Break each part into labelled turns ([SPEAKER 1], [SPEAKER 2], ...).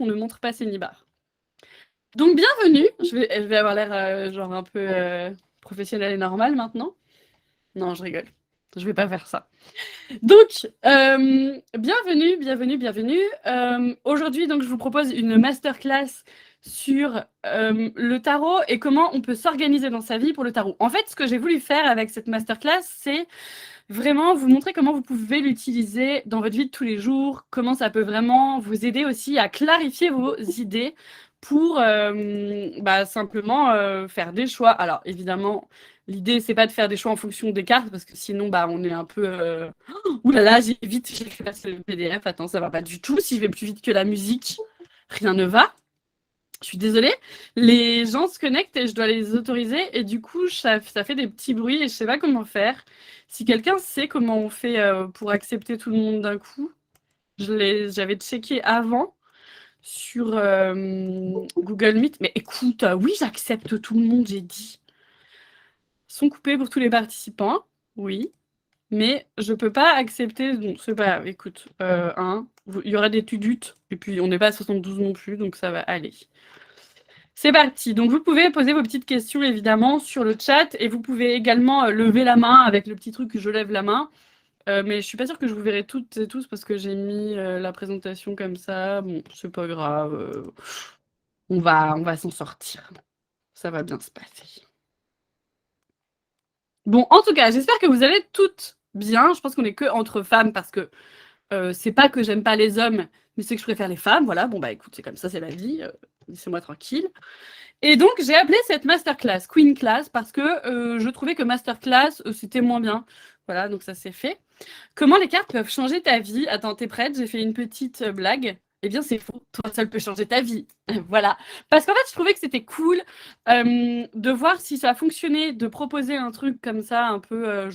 [SPEAKER 1] qu'on ne montre pas ses nibards. Donc bienvenue, je vais avoir l'air genre un peu professionnel et normal maintenant. Non, je rigole, je vais pas faire ça. Donc, bienvenue, bienvenue, bienvenue. Aujourd'hui, donc, je vous propose une masterclass sur le tarot et comment on peut s'organiser dans sa vie pour le tarot. En fait, ce que j'ai voulu faire avec cette masterclass, c'est vraiment vous montrer comment vous pouvez l'utiliser dans votre vie de tous les jours, comment ça peut vraiment vous aider aussi à clarifier vos idées pour simplement faire des choix. Alors, évidemment, l'idée, c'est pas de faire des choix en fonction des cartes, parce que sinon, on est un peu... Ouh là là, j'ai vite, j'ai fait passer le PDF. Attends, ça va pas du tout. Si je vais plus vite que la musique, rien ne va. Je suis désolée. Les gens se connectent et je dois les autoriser. Et du coup, ça fait des petits bruits et je sais pas comment faire. Si quelqu'un sait comment on fait pour accepter tout le monde d'un coup, j'avais checké avant sur Google Meet. Mais écoute, oui, j'accepte tout le monde, j'ai dit. Sont coupés pour tous les participants. Oui. Mais je peux pas accepter. Bon, c'est pas grave. Écoute, il y aura des tudutes. Et puis, on n'est pas à 72 non plus, donc ça va aller. C'est parti. Donc, vous pouvez poser vos petites questions, évidemment, sur le chat. Et vous pouvez également lever la main avec le petit truc que je lève la main. Mais je suis pas sûre que je vous verrai toutes et tous parce que j'ai mis la présentation comme ça. Bon, c'est pas grave. On va s'en sortir. Ça va bien se passer. Bon, en tout cas, j'espère que vous allez toutes bien. Je pense qu'on est que entre femmes parce que c'est pas que j'aime pas les hommes, mais c'est que je préfère les femmes. Voilà, bon, écoute, c'est comme ça, c'est la vie. Laissez-moi tranquille. Et donc, j'ai appelé cette masterclass Queen Class parce que je trouvais que masterclass, c'était moins bien. Voilà, donc ça s'est fait. Comment les cartes peuvent changer ta vie? Attends, t'es prête? J'ai fait une petite blague. Eh bien, c'est faux. Toi seul peux changer ta vie. Voilà. Parce qu'en fait, je trouvais que c'était cool de voir si ça a fonctionné, de proposer un truc comme ça, un peu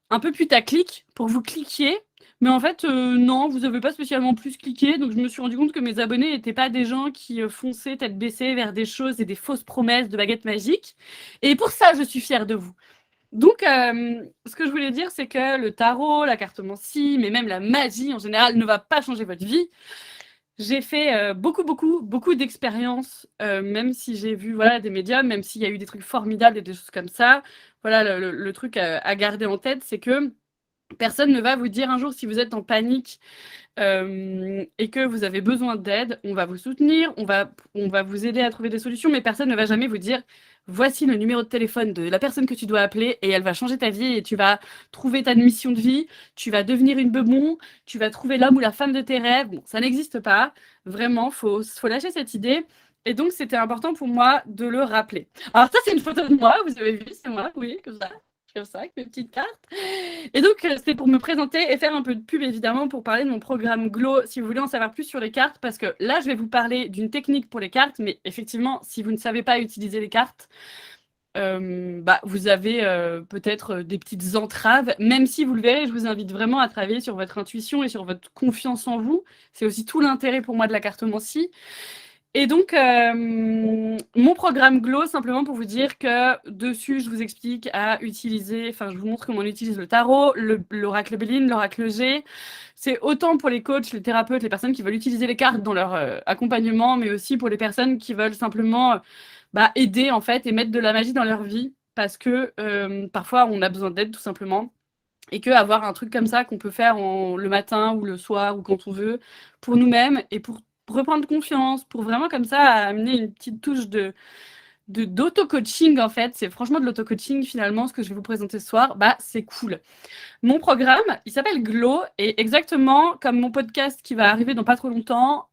[SPEAKER 1] un peu putaclic pour vous cliquer. Mais en fait, non, vous n'avez pas spécialement plus cliqué. Donc, je me suis rendu compte que mes abonnés n'étaient pas des gens qui fonçaient tête baissée vers des choses et des fausses promesses de baguettes magiques. Et pour ça, je suis fière de vous. Donc, ce que je voulais dire, c'est que le tarot, la cartomancie, mais même la magie en général, ne va pas changer votre vie. J'ai fait beaucoup, beaucoup, beaucoup d'expériences, même si j'ai vu voilà, des médiums, même s'il y a eu des trucs formidables et des choses comme ça. Voilà, le truc à garder en tête, c'est que personne ne va vous dire un jour si vous êtes en panique et que vous avez besoin d'aide, on va vous soutenir, on va vous aider à trouver des solutions, mais personne ne va jamais vous dire voici le numéro de téléphone de la personne que tu dois appeler et elle va changer ta vie et tu vas trouver ta mission de vie, tu vas devenir une bebon, tu vas trouver l'homme ou la femme de tes rêves. Bon, ça n'existe pas. Vraiment, faut lâcher cette idée. Et donc, c'était important pour moi de le rappeler. Alors, ça, c'est une photo de moi, vous avez vu, c'est moi, oui, comme ça, avec mes petites cartes. Et donc, c'était pour me présenter et faire un peu de pub, évidemment, pour parler de mon programme Glow, si vous voulez en savoir plus sur les cartes, parce que là, je vais vous parler d'une technique pour les cartes, mais effectivement, si vous ne savez pas utiliser les cartes, vous avez peut-être des petites entraves, même si vous le verrez, je vous invite vraiment à travailler sur votre intuition et sur votre confiance en vous. C'est aussi tout l'intérêt pour moi de la cartomancie. Et donc, mon programme Glow, simplement pour vous dire que dessus, je vous explique à utiliser, enfin, je vous montre comment on utilise le tarot, l'oracle Béline, l'oracle G. C'est autant pour les coachs, les thérapeutes, les personnes qui veulent utiliser les cartes dans leur accompagnement, mais aussi pour les personnes qui veulent simplement aider, en fait, et mettre de la magie dans leur vie. Parce que parfois, on a besoin d'aide, tout simplement. Et que avoir un truc comme ça qu'on peut faire le matin ou le soir ou quand on veut, pour nous-mêmes et pour reprendre confiance, pour vraiment comme ça amener une petite touche d'auto-coaching en fait. C'est franchement de l'auto-coaching finalement ce que je vais vous présenter ce soir. C'est cool. Mon programme, il s'appelle Glow et exactement comme mon podcast qui va arriver dans pas trop longtemps,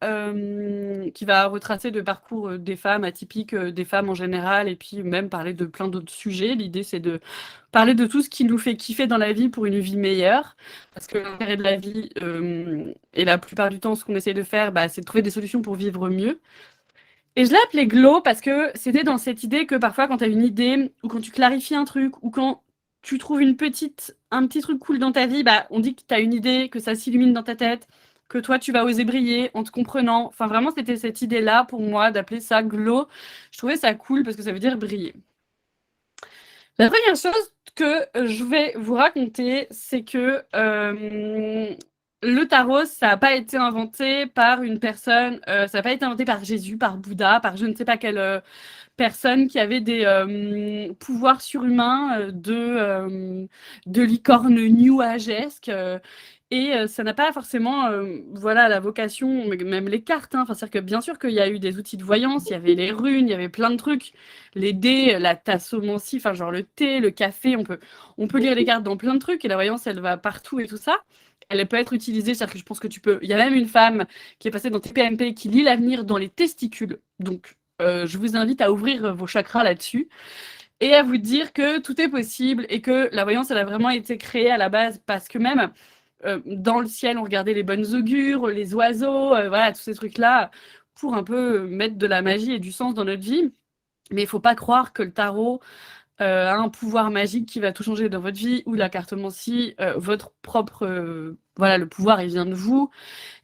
[SPEAKER 1] qui va retracer le parcours des femmes atypiques, des femmes en général et puis même parler de plein d'autres sujets. L'idée c'est de parler de tout ce qui nous fait kiffer dans la vie pour une vie meilleure. Parce que l'intérêt de la vie, et la plupart du temps, ce qu'on essaie de faire, c'est de trouver des solutions pour vivre mieux. Et je l'ai appelé Glow parce que c'était dans cette idée que parfois, quand tu as une idée, ou quand tu clarifies un truc, ou quand tu trouves un petit truc cool dans ta vie, on dit que tu as une idée, que ça s'illumine dans ta tête, que toi, tu vas oser briller en te comprenant. Enfin, vraiment, c'était cette idée-là pour moi d'appeler ça Glow. Je trouvais ça cool parce que ça veut dire briller. La première chose que je vais vous raconter, c'est que Le tarot, ça n'a pas été inventé par une personne, ça n'a pas été inventé par Jésus, par Bouddha, par je ne sais pas quelle personne qui avait des pouvoirs surhumains de licorne new agesque. Et ça n'a pas forcément voilà, la vocation, même les cartes. Hein. Enfin, c'est-à-dire que bien sûr qu'il y a eu des outils de voyance, il y avait les runes, il y avait plein de trucs, les dés, la tassomancie, enfin genre le thé, le café, on peut lire les cartes dans plein de trucs et la voyance, elle va partout et tout ça. Elle peut être utilisée, c'est-à-dire que je pense que tu peux. Il y a même une femme qui est passée dans TPMP qui lit l'avenir dans les testicules. Donc, je vous invite à ouvrir vos chakras là-dessus et à vous dire que tout est possible et que la voyance, elle a vraiment été créée à la base parce que même dans le ciel, on regardait les bonnes augures, les oiseaux, voilà, tous ces trucs-là pour un peu mettre de la magie et du sens dans notre vie. Mais il ne faut pas croire que le tarot a un pouvoir magique qui va tout changer dans votre vie ou la cartomancie, votre propre. Voilà, le pouvoir, il vient de vous.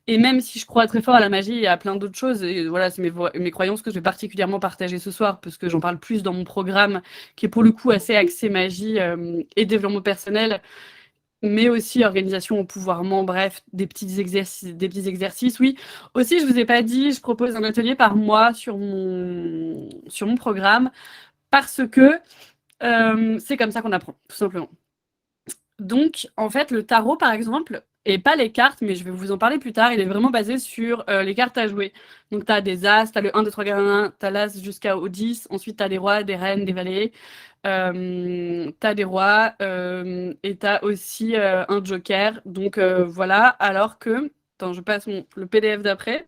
[SPEAKER 1] Et même si je crois très fort à la magie et à plein d'autres choses, et voilà, c'est mes croyances que je vais particulièrement partager ce soir, parce que j'en parle plus dans mon programme, qui est pour le coup assez axé magie et développement personnel, mais aussi organisation au pouvoirment, bref, des petits exercices, oui. Aussi, je vous ai pas dit, je propose un atelier par mois sur mon programme, parce que c'est comme ça qu'on apprend, tout simplement. Donc, en fait, le tarot, par exemple, et pas les cartes, mais je vais vous en parler plus tard, il est vraiment basé sur les cartes à jouer. Donc, tu as des as, tu as le 1, 2, 3, 4, 1, tu as l'as jusqu'au 10, ensuite tu as des rois, des reines, des valets, tu as des rois, et tu as aussi un joker. Donc, voilà, alors que... Attends, je passe le PDF d'après.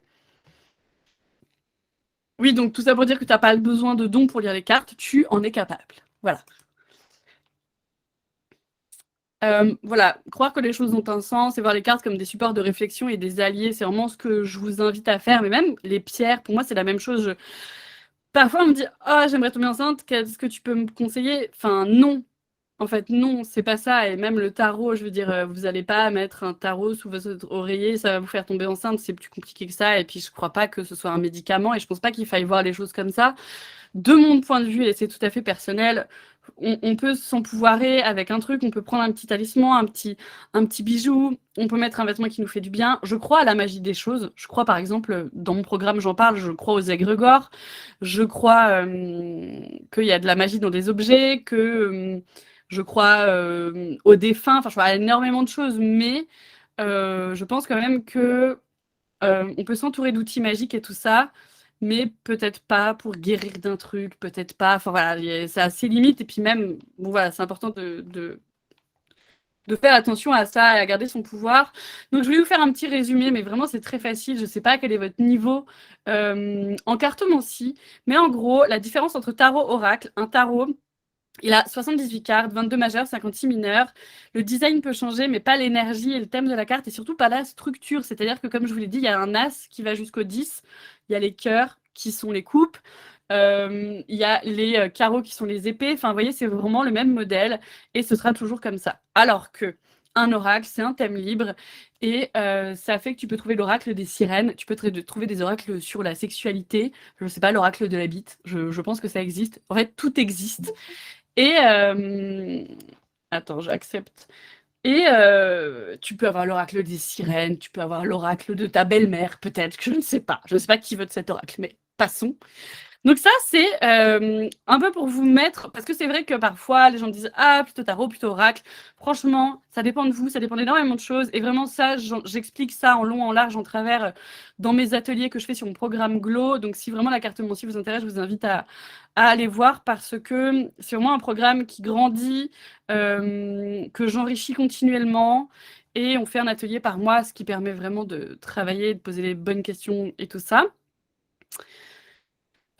[SPEAKER 1] Oui, donc tout ça pour dire que tu n'as pas besoin de dons pour lire les cartes, tu en es capable. Voilà. Voilà, croire que les choses ont un sens et voir les cartes comme des supports de réflexion et des alliés, c'est vraiment ce que je vous invite à faire. Mais même les pierres, pour moi, c'est la même chose. Parfois, on me dit, ah, j'aimerais tomber enceinte, qu'est-ce que tu peux me conseiller? Enfin, non. En fait, non, c'est pas ça. Et même le tarot, je veux dire, vous n'allez pas mettre un tarot sous votre oreiller, ça va vous faire tomber enceinte, c'est plus compliqué que ça. Et puis, je crois pas que ce soit un médicament et je pense pas qu'il faille voir les choses comme ça. De mon point de vue, et c'est tout à fait personnel, on peut s'empouvoirer avec un truc, on peut prendre un petit talisman, un petit bijou, on peut mettre un vêtement qui nous fait du bien. Je crois à la magie des choses. Je crois, par exemple, dans mon programme, j'en parle, je crois aux égrégores. Je crois qu'il y a de la magie dans des objets, que je crois aux défunts. Enfin, je crois à énormément de choses, mais je pense quand même que on peut s'entourer d'outils magiques et tout ça, mais peut-être pas pour guérir d'un truc, peut-être pas. Enfin voilà, c'est assez limite. Et puis même, bon voilà, c'est important de faire attention à ça et à garder son pouvoir. Donc je vais vous faire un petit résumé, mais vraiment c'est très facile. Je ne sais pas quel est votre niveau en cartomancie, mais en gros, la différence entre tarot-oracle, un tarot, il a 78 cartes, 22 majeures, 56 mineures. Le design peut changer, mais pas l'énergie et le thème de la carte, et surtout pas la structure. C'est-à-dire que, comme je vous l'ai dit, il y a un as qui va jusqu'au 10, il y a les cœurs qui sont les coupes, il y a les carreaux qui sont les épées. Enfin, vous voyez, c'est vraiment le même modèle, et ce sera toujours comme ça. Alors que un oracle, c'est un thème libre, et ça fait que tu peux trouver l'oracle des sirènes, tu peux trouver des oracles sur la sexualité, je ne sais pas, l'oracle de la bite, je pense que ça existe. En fait, tout existe. Et attends, j'accepte. Et tu peux avoir l'oracle des sirènes, tu peux avoir l'oracle de ta belle-mère, peut-être, que je ne sais pas. Je ne sais pas qui vote cet oracle, mais passons. Donc ça, c'est un peu pour vous mettre, parce que c'est vrai que parfois, les gens disent, ah, plutôt tarot, plutôt oracle. Franchement, ça dépend de vous, ça dépend d'énormément de choses. Et vraiment, ça, j'explique ça en long, en large, en travers, dans mes ateliers que je fais sur mon programme Glow. Donc si vraiment la cartomancie vous intéresse, je vous invite à aller voir, parce que c'est vraiment un programme qui grandit, que j'enrichis continuellement. Et on fait un atelier par mois, ce qui permet vraiment de travailler, de poser les bonnes questions et tout ça.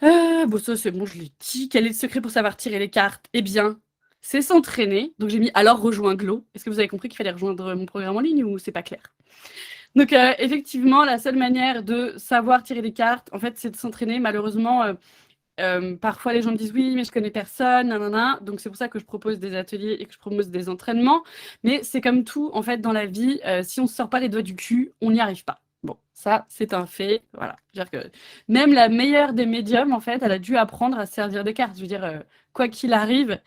[SPEAKER 1] Bon, ça, c'est bon, je l'ai dit. Quel est le secret pour savoir tirer les cartes? Eh bien, c'est s'entraîner. Donc, j'ai mis alors rejoins Glow. Est-ce que vous avez compris qu'il fallait rejoindre mon programme en ligne ou c'est pas clair? Donc, effectivement, la seule manière de savoir tirer les cartes, en fait, c'est de s'entraîner. Malheureusement, parfois les gens me disent oui, mais je connais personne, nanana. Donc, c'est pour ça que je propose des ateliers et que je propose des entraînements. Mais c'est comme tout, en fait, dans la vie, si on ne se sort pas les doigts du cul, on n'y arrive pas. Bon, ça, c'est un fait. Voilà. C'est-à-dire que même la meilleure des médiums, en fait, elle a dû apprendre à se servir des cartes. Je veux dire, quoi qu'il arrive.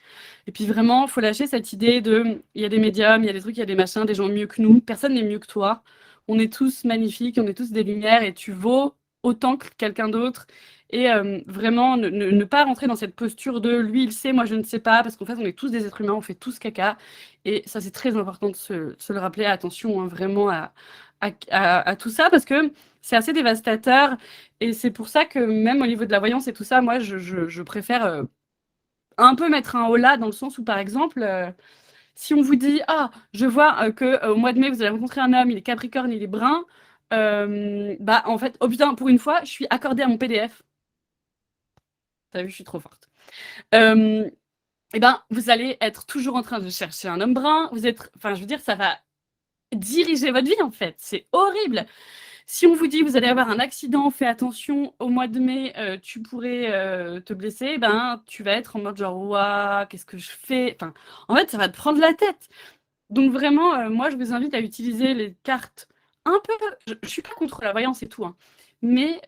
[SPEAKER 1] Et puis vraiment, il faut lâcher cette idée de il y a des médiums, il y a des trucs, il y a des machins, des gens mieux que nous. Personne n'est mieux que toi. on est tous magnifiques, on est tous des lumières et tu vaux autant que quelqu'un d'autre. Et vraiment, ne pas rentrer dans cette posture de lui, il sait, moi je ne sais pas, parce qu'en fait, on est tous des êtres humains, on fait tous caca. Et ça, c'est très important de se le rappeler. Attention, hein, vraiment à tout ça, parce que c'est assez dévastateur. Et c'est pour ça que même au niveau de la voyance et tout ça, moi, je préfère un peu mettre un holà dans le sens où, par exemple, si on vous dit, ah, je vois que au mois de mai, vous allez rencontrer un homme, il est Capricorne, il est brun, bah en fait, oh putain, pour une fois, je suis accordée à mon PDF. T'as vu, je suis trop forte. Et ben, vous allez être toujours en train de chercher un homme brun. Vous êtes, enfin, je veux dire, ça va diriger votre vie en fait. C'est horrible. Si on vous dit vous allez avoir un accident, fais attention, au mois de mai, tu pourrais te blesser, ben tu vas être en mode genre, ouah, qu'est-ce que je fais? Enfin, en fait, ça va te prendre la tête. Donc vraiment, moi, je vous invite à utiliser les cartes un peu. Je suis pas contre la voyance et tout, hein, mais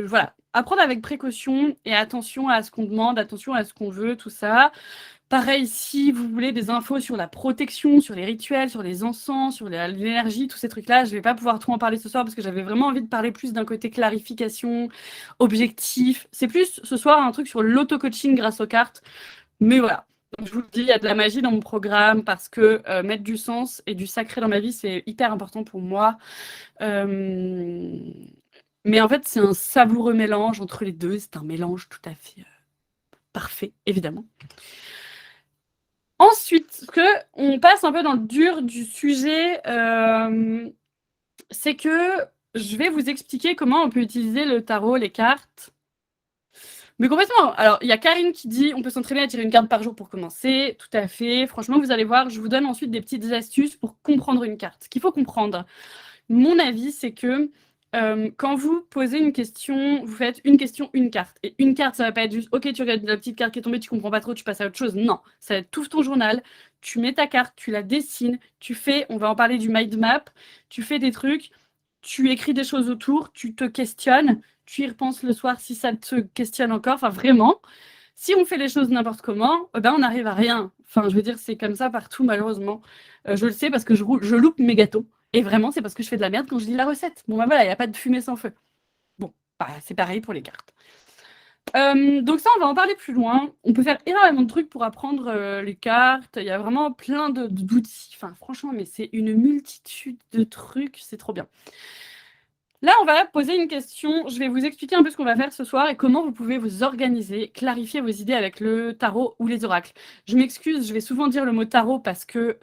[SPEAKER 1] voilà, apprendre avec précaution et attention à ce qu'on demande, attention à ce qu'on veut, tout ça. Pareil, si vous voulez des infos sur la protection, sur les rituels, sur les encens, sur l'énergie, tous ces trucs-là, je vais pas pouvoir trop en parler ce soir parce que j'avais vraiment envie de parler plus d'un côté clarification, objectif. C'est plus ce soir un truc sur l'auto-coaching grâce aux cartes. Mais voilà. Donc, je vous le dis, il y a de la magie dans mon programme parce que mettre du sens et du sacré dans ma vie, c'est hyper important pour moi. Mais en fait, c'est un savoureux mélange entre les deux. C'est un mélange tout à fait parfait, évidemment. Ensuite, on passe un peu dans le dur du sujet, c'est que je vais vous expliquer comment on peut utiliser le tarot, les cartes. Mais complètement. Alors, il y a Karine qui dit on peut s'entraîner à tirer une carte par jour pour commencer. Tout à fait. Franchement, vous allez voir, je vous donne ensuite des petites astuces pour comprendre une carte. Ce qu'il faut comprendre, mon avis, c'est que quand vous posez une question, vous faites une question, une carte. Et une carte, ça va pas être juste, ok, tu regardes la petite carte qui est tombée, tu comprends pas trop, tu passes à autre chose. Non, ça va être tout ton journal. Tu mets ta carte, tu la dessines, tu fais, on va en parler du mind map, tu fais des trucs, tu écris des choses autour, tu te questionnes, tu y repenses le soir si ça te questionne encore. Enfin, vraiment, si on fait les choses n'importe comment, ben on n'arrive à rien. Enfin, je veux dire, c'est comme ça partout, malheureusement. Je le sais parce que je loupe mes gâteaux. Et vraiment, c'est parce que je fais de la merde quand je lis la recette. Bon, ben voilà, il n'y a pas de fumée sans feu. Bon, bah, c'est pareil pour les cartes. Donc ça, on va en parler plus loin. On peut faire énormément de trucs pour apprendre les cartes. Il y a vraiment plein d'outils. Enfin, franchement, mais c'est une multitude de trucs. C'est trop bien. Là, on va poser une question. Je vais vous expliquer un peu ce qu'on va faire ce soir et comment vous pouvez vous organiser, clarifier vos idées avec le tarot ou les oracles. Je m'excuse, je vais souvent dire le mot tarot parce que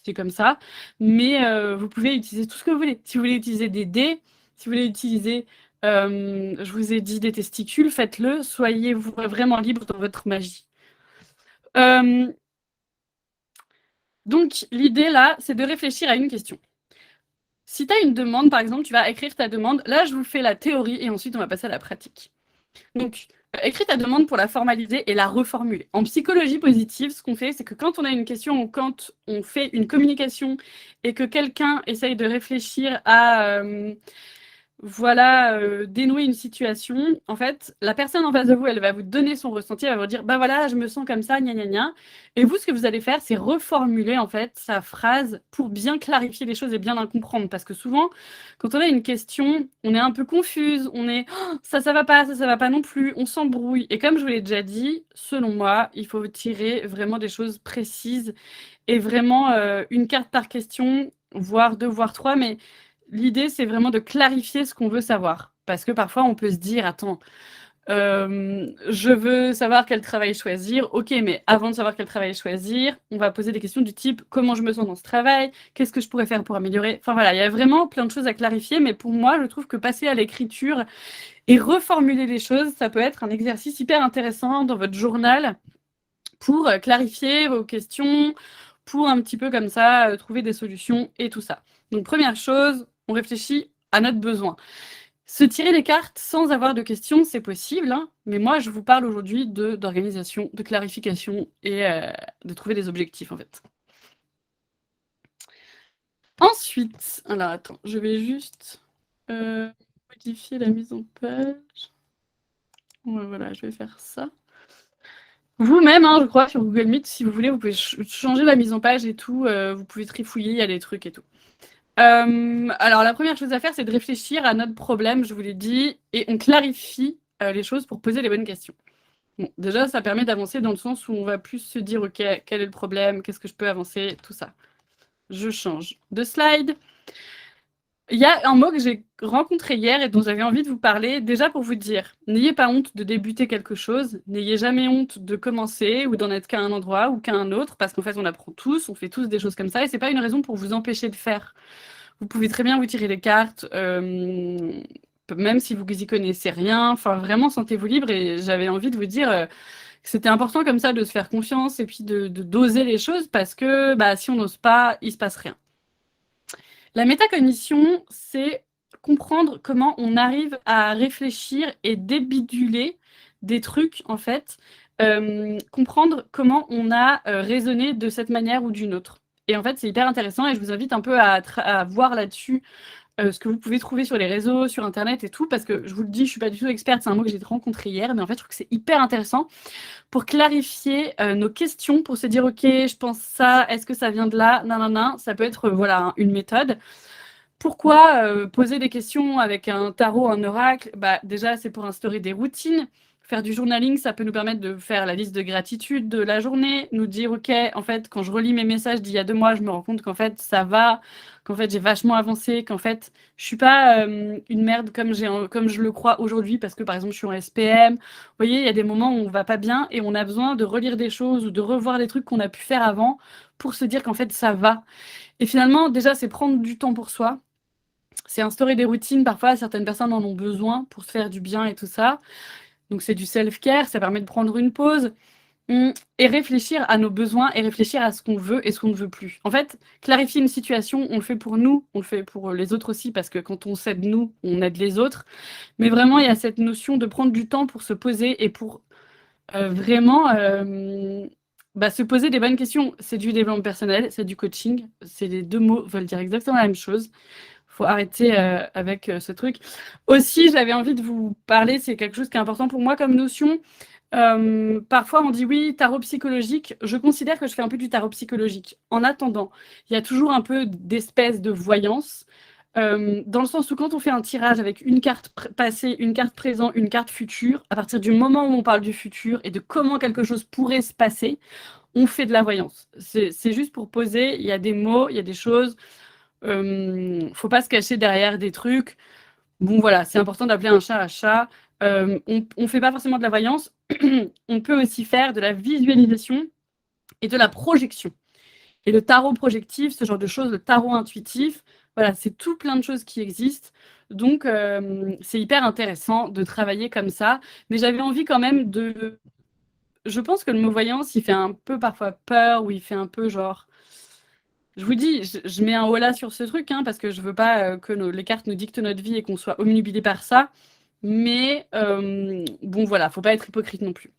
[SPEAKER 1] c'est comme ça, mais vous pouvez utiliser tout ce que vous voulez. Si vous voulez utiliser des dés, si vous voulez utiliser, je vous ai dit des testicules, faites-le. Soyez vraiment libre dans votre magie. Donc, l'idée là, c'est de réfléchir à une question. Si tu as une demande, par exemple, tu vas écrire ta demande. Là, je vous fais la théorie et ensuite, on va passer à la pratique. Donc, écris ta demande pour la formaliser et la reformuler. En psychologie positive, ce qu'on fait, c'est que quand on a une question ou quand on fait une communication et que quelqu'un essaye de réfléchir à dénouer une situation, en fait, la personne en face de vous, elle va vous donner son ressenti, elle va vous dire, bah voilà, je me sens comme ça, gna gna gna. Et vous, ce que vous allez faire, c'est reformuler, en fait, sa phrase pour bien clarifier les choses et bien la comprendre. Parce que souvent, quand on a une question, on est un peu confuse, on est, oh, ça va pas non plus, on s'embrouille. Et comme je vous l'ai déjà dit, selon moi, il faut tirer vraiment des choses précises et vraiment une carte par question, voire deux, voire trois, mais l'idée, c'est vraiment de clarifier ce qu'on veut savoir. Parce que parfois, on peut se dire, attends, je veux savoir quel travail choisir. Ok, mais avant de savoir quel travail choisir, on va poser des questions du type, comment je me sens dans ce travail? Qu'est-ce que je pourrais faire pour améliorer? Enfin voilà, il y a vraiment plein de choses à clarifier, mais pour moi, je trouve que passer à l'écriture et reformuler les choses, ça peut être un exercice hyper intéressant dans votre journal pour clarifier vos questions, pour un petit peu comme ça trouver des solutions et tout ça. Donc première chose, on réfléchit à notre besoin. Se tirer les cartes sans avoir de questions, c'est possible, hein, mais moi je vous parle aujourd'hui d'organisation, de clarification et de trouver des objectifs en fait. Ensuite, alors attends, je vais juste modifier la mise en page. Ouais, voilà, je vais faire ça. Vous-même, hein, je crois, sur Google Meet, si vous voulez, vous pouvez changer la mise en page et tout. Vous pouvez trifouiller, il y a des trucs et tout. Alors la première chose à faire, c'est de réfléchir à notre problème, je vous l'ai dit, et on clarifie, les choses pour poser les bonnes questions. Bon, déjà, ça permet d'avancer dans le sens où on va plus se dire: «OK, quel est le problème? Qu'est-ce que je peux avancer?» tout ça. Je change de slide. Il y a un mot que j'ai rencontré hier et dont j'avais envie de vous parler, déjà pour vous dire, n'ayez pas honte de débuter quelque chose, n'ayez jamais honte de commencer ou d'en être qu'à un endroit ou qu'à un autre, parce qu'en fait on apprend tous, on fait tous des choses comme ça, et c'est pas une raison pour vous empêcher de faire. Vous pouvez très bien vous tirer les cartes, même si vous y connaissez rien, enfin vraiment sentez-vous libre, et j'avais envie de vous dire que c'était important comme ça de se faire confiance et puis d'oser les choses, parce que bah, si on n'ose pas, il se passe rien. La métacognition, c'est comprendre comment on arrive à réfléchir et débiduler des trucs, en fait. Comprendre comment on a raisonné de cette manière ou d'une autre. Et en fait, c'est hyper intéressant et je vous invite un peu à voir là-dessus ce que vous pouvez trouver sur les réseaux, sur Internet et tout, parce que je vous le dis, je suis pas du tout experte, c'est un mot que j'ai rencontré hier, mais en fait, je trouve que c'est hyper intéressant pour clarifier nos questions, pour se dire, ok, je pense ça, est-ce que ça vient de là, nanana, ça peut être voilà une méthode. Pourquoi poser des questions avec un tarot, un oracle? Bah, déjà, c'est pour instaurer des routines. Faire du journaling, ça peut nous permettre de faire la liste de gratitude de la journée, nous dire, OK, en fait, quand je relis mes messages d'il y a 2 mois, je me rends compte qu'en fait, ça va, qu'en fait, j'ai vachement avancé, qu'en fait, je suis pas une merde comme je le crois aujourd'hui, parce que, par exemple, je suis en SPM. Vous voyez, il y a des moments où on va pas bien et on a besoin de relire des choses ou de revoir les trucs qu'on a pu faire avant pour se dire qu'en fait, ça va. Et finalement, déjà, c'est prendre du temps pour soi, c'est instaurer des routines. Parfois, certaines personnes en ont besoin pour se faire du bien et tout ça. Donc, c'est du self-care, ça permet de prendre une pause et réfléchir à nos besoins et réfléchir à ce qu'on veut et ce qu'on ne veut plus. En fait, clarifier une situation, on le fait pour nous, on le fait pour les autres aussi, parce que quand on s'aide nous, on aide les autres. Mais vraiment, il y a cette notion de prendre du temps pour se poser et pour vraiment bah, se poser des bonnes questions. C'est du développement personnel, c'est du coaching. C'est les deux mots veulent dire exactement la même chose. Faut arrêter avec ce truc. Aussi, j'avais envie de vous parler, c'est quelque chose qui est important pour moi comme notion. Parfois, on dit oui, tarot psychologique. Je considère que je fais un peu du tarot psychologique. En attendant, il y a toujours un peu d'espèce de voyance, dans le sens où quand on fait un tirage avec une carte passée, une carte présent, une carte future, à partir du moment où on parle du futur et de comment quelque chose pourrait se passer, on fait de la voyance. C'est juste pour poser, il y a des mots, il y a des choses. Faut pas se cacher derrière des trucs. Bon, voilà, c'est important d'appeler un chat un chat. On fait pas forcément de la voyance. On peut aussi faire de la visualisation et de la projection. Et le tarot projectif, ce genre de choses, le tarot intuitif, voilà, c'est tout plein de choses qui existent. Donc, c'est hyper intéressant de travailler comme ça. Mais j'avais envie quand même de... Je pense que le mot voyance, il fait un peu parfois peur, ou il fait un peu genre... Je vous dis, je mets un holà sur ce truc, hein, parce que je veux pas que les cartes nous dictent notre vie et qu'on soit omnubilé par ça. Mais bon, voilà, faut pas être hypocrite non plus.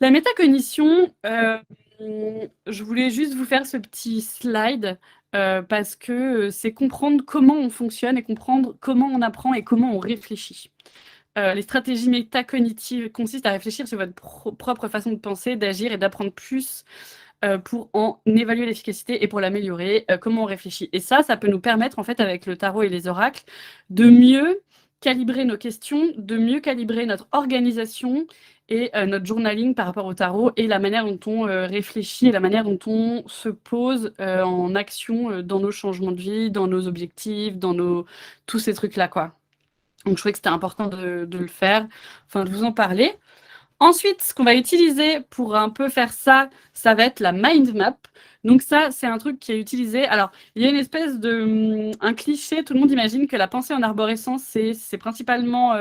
[SPEAKER 1] La métacognition, je voulais juste vous faire ce petit slide parce que c'est comprendre comment on fonctionne et comprendre comment on apprend et comment on réfléchit. Les stratégies métacognitives consistent à réfléchir sur votre propre façon de penser, d'agir et d'apprendre plus pour en évaluer l'efficacité et pour l'améliorer, comment on réfléchit. Et ça peut nous permettre, en fait, avec le tarot et les oracles, de mieux calibrer nos questions, de mieux calibrer notre organisation et notre journaling par rapport au tarot et la manière dont on réfléchit et la manière dont on se pose en action dans nos changements de vie, dans nos objectifs, dans tous ces trucs-là, quoi. Donc, je trouvais que c'était important de le faire, enfin, de vous en parler. Ensuite, ce qu'on va utiliser pour un peu faire ça, ça va être la mind map. Donc ça, c'est un truc qui est utilisé. Alors, il y a une espèce de un cliché. Tout le monde imagine que la pensée en arborescence, c'est principalement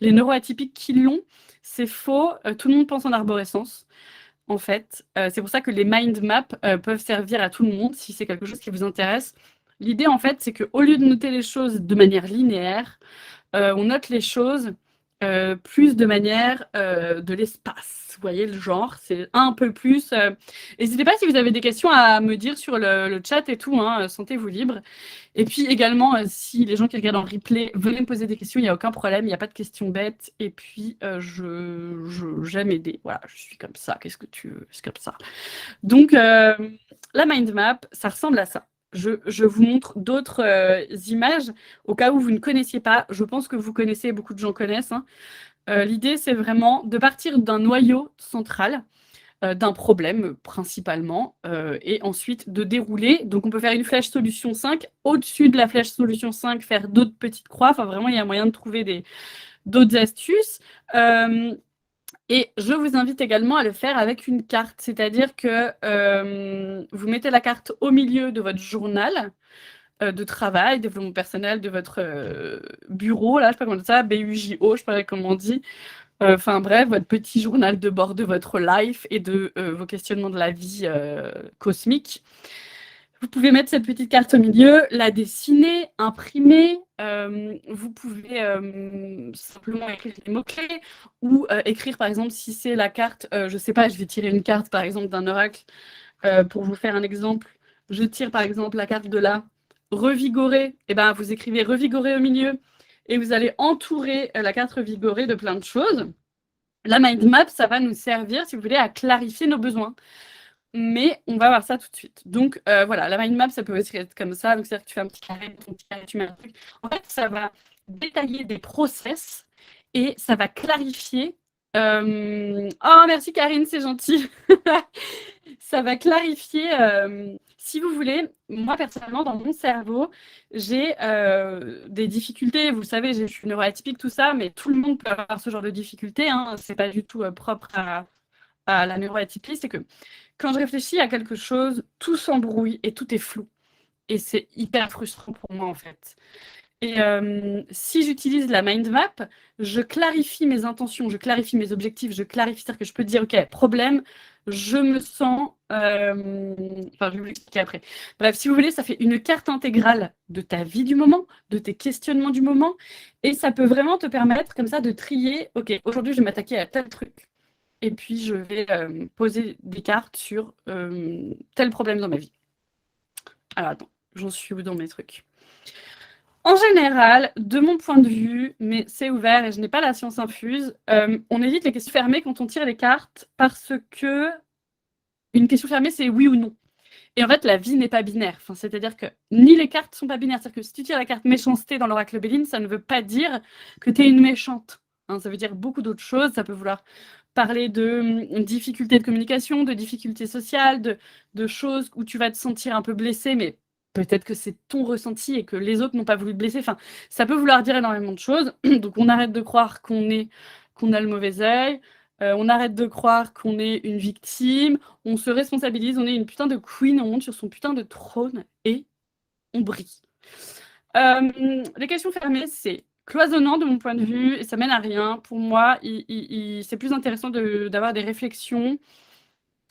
[SPEAKER 1] les neuroatypiques qui l'ont. C'est faux. Tout le monde pense en arborescence, en fait. C'est pour ça que les mind maps peuvent servir à tout le monde si c'est quelque chose qui vous intéresse. L'idée, en fait, c'est qu'au lieu de noter les choses de manière linéaire, on note les choses plus de manière de l'espace. Vous voyez le genre, c'est un peu plus. N'hésitez pas si vous avez des questions à me dire sur le chat et tout, hein, sentez-vous libre. Et puis également, si les gens qui regardent en replay veulent me poser des questions, il n'y a aucun problème, il n'y a pas de questions bêtes. Et puis, j'aime aider. Voilà, je suis comme ça. Qu'est-ce que tu veux? C'est comme ça. Donc, la mind map, ça ressemble à ça. je vous montre d'autres images au cas où vous ne connaissiez pas. Je pense que vous connaissez, beaucoup de gens connaissent, hein. L'idée, c'est vraiment de partir d'un noyau central, d'un problème principalement, et ensuite de dérouler. Donc, on peut faire une flèche solution 5. Au-dessus de la flèche solution 5, faire d'autres petites croix. Enfin, vraiment, il y a moyen de trouver d'autres astuces. Et je vous invite également à le faire avec une carte, c'est-à-dire que vous mettez la carte au milieu de votre journal de travail, développement personnel, de votre bureau, là, je sais pas comment on dit ça, BUJO, je sais pas comment on dit. Enfin bref, votre petit journal de bord de votre life et de vos questionnements de la vie cosmique. Vous pouvez mettre cette petite carte au milieu, la dessiner, imprimer. Vous pouvez simplement écrire les mots-clés ou écrire, par exemple, si c'est la carte, je sais pas, je vais tirer une carte, par exemple, d'un oracle pour vous faire un exemple. Je tire, par exemple, la carte de la revigorer. Et ben, vous écrivez revigorer au milieu et vous allez entourer la carte revigorée de plein de choses. La mind map, ça va nous servir, si vous voulez, à clarifier nos besoins. Mais on va voir ça tout de suite. Donc voilà, la mind map, ça peut aussi être comme ça. Donc c'est-à-dire que tu fais un petit carré, ton petit carré, tu mets un truc. En fait, ça va détailler des process et ça va clarifier. Oh, merci Karine, c'est gentil. Ça va clarifier, si vous voulez, moi personnellement, dans mon cerveau, j'ai des difficultés. Vous le savez, je suis neuroatypique, tout ça, mais tout le monde peut avoir ce genre de difficultés, hein. C'est pas du tout propre à la neuroatypie. C'est que quand je réfléchis à quelque chose, tout s'embrouille et tout est flou. Et c'est hyper frustrant pour moi, en fait. Et si j'utilise la mind map, je clarifie mes intentions, je clarifie mes objectifs, je clarifie, c'est-à-dire que je peux dire, OK, problème, je me sens... Enfin, je vais vous l'expliquer après. Bref, si vous voulez, ça fait une carte intégrale de ta vie du moment, de tes questionnements du moment, et ça peut vraiment te permettre, comme ça, de trier, OK, aujourd'hui, je vais m'attaquer à tel truc, et puis je vais poser des cartes sur tel problème dans ma vie. Alors, attends, j'en suis où dans mes trucs? En général, de mon point de vue, mais c'est ouvert et je n'ai pas la science infuse, on évite les questions fermées quand on tire les cartes parce que une question fermée, c'est oui ou non. Et en fait, la vie n'est pas binaire. Enfin, c'est-à-dire que ni les cartes sont pas binaires. C'est-à-dire que si tu tires la carte méchanceté dans l'oracle Béline, ça ne veut pas dire que tu es une méchante. Hein, ça veut dire beaucoup d'autres choses. Ça peut vouloir parler de difficultés de communication, de difficultés sociales, de choses où tu vas te sentir un peu blessé, mais peut-être que c'est ton ressenti et que les autres n'ont pas voulu te blesser. Enfin, ça peut vouloir dire énormément de choses. Donc, on arrête de croire qu'on a le mauvais œil. On arrête de croire qu'on est une victime. On se responsabilise. On est une putain de queen. On monte sur son putain de trône et on brille. Les questions fermées, c'est cloisonnant de mon point de vue et ça mène à rien. Pour moi, c'est plus intéressant d'avoir des réflexions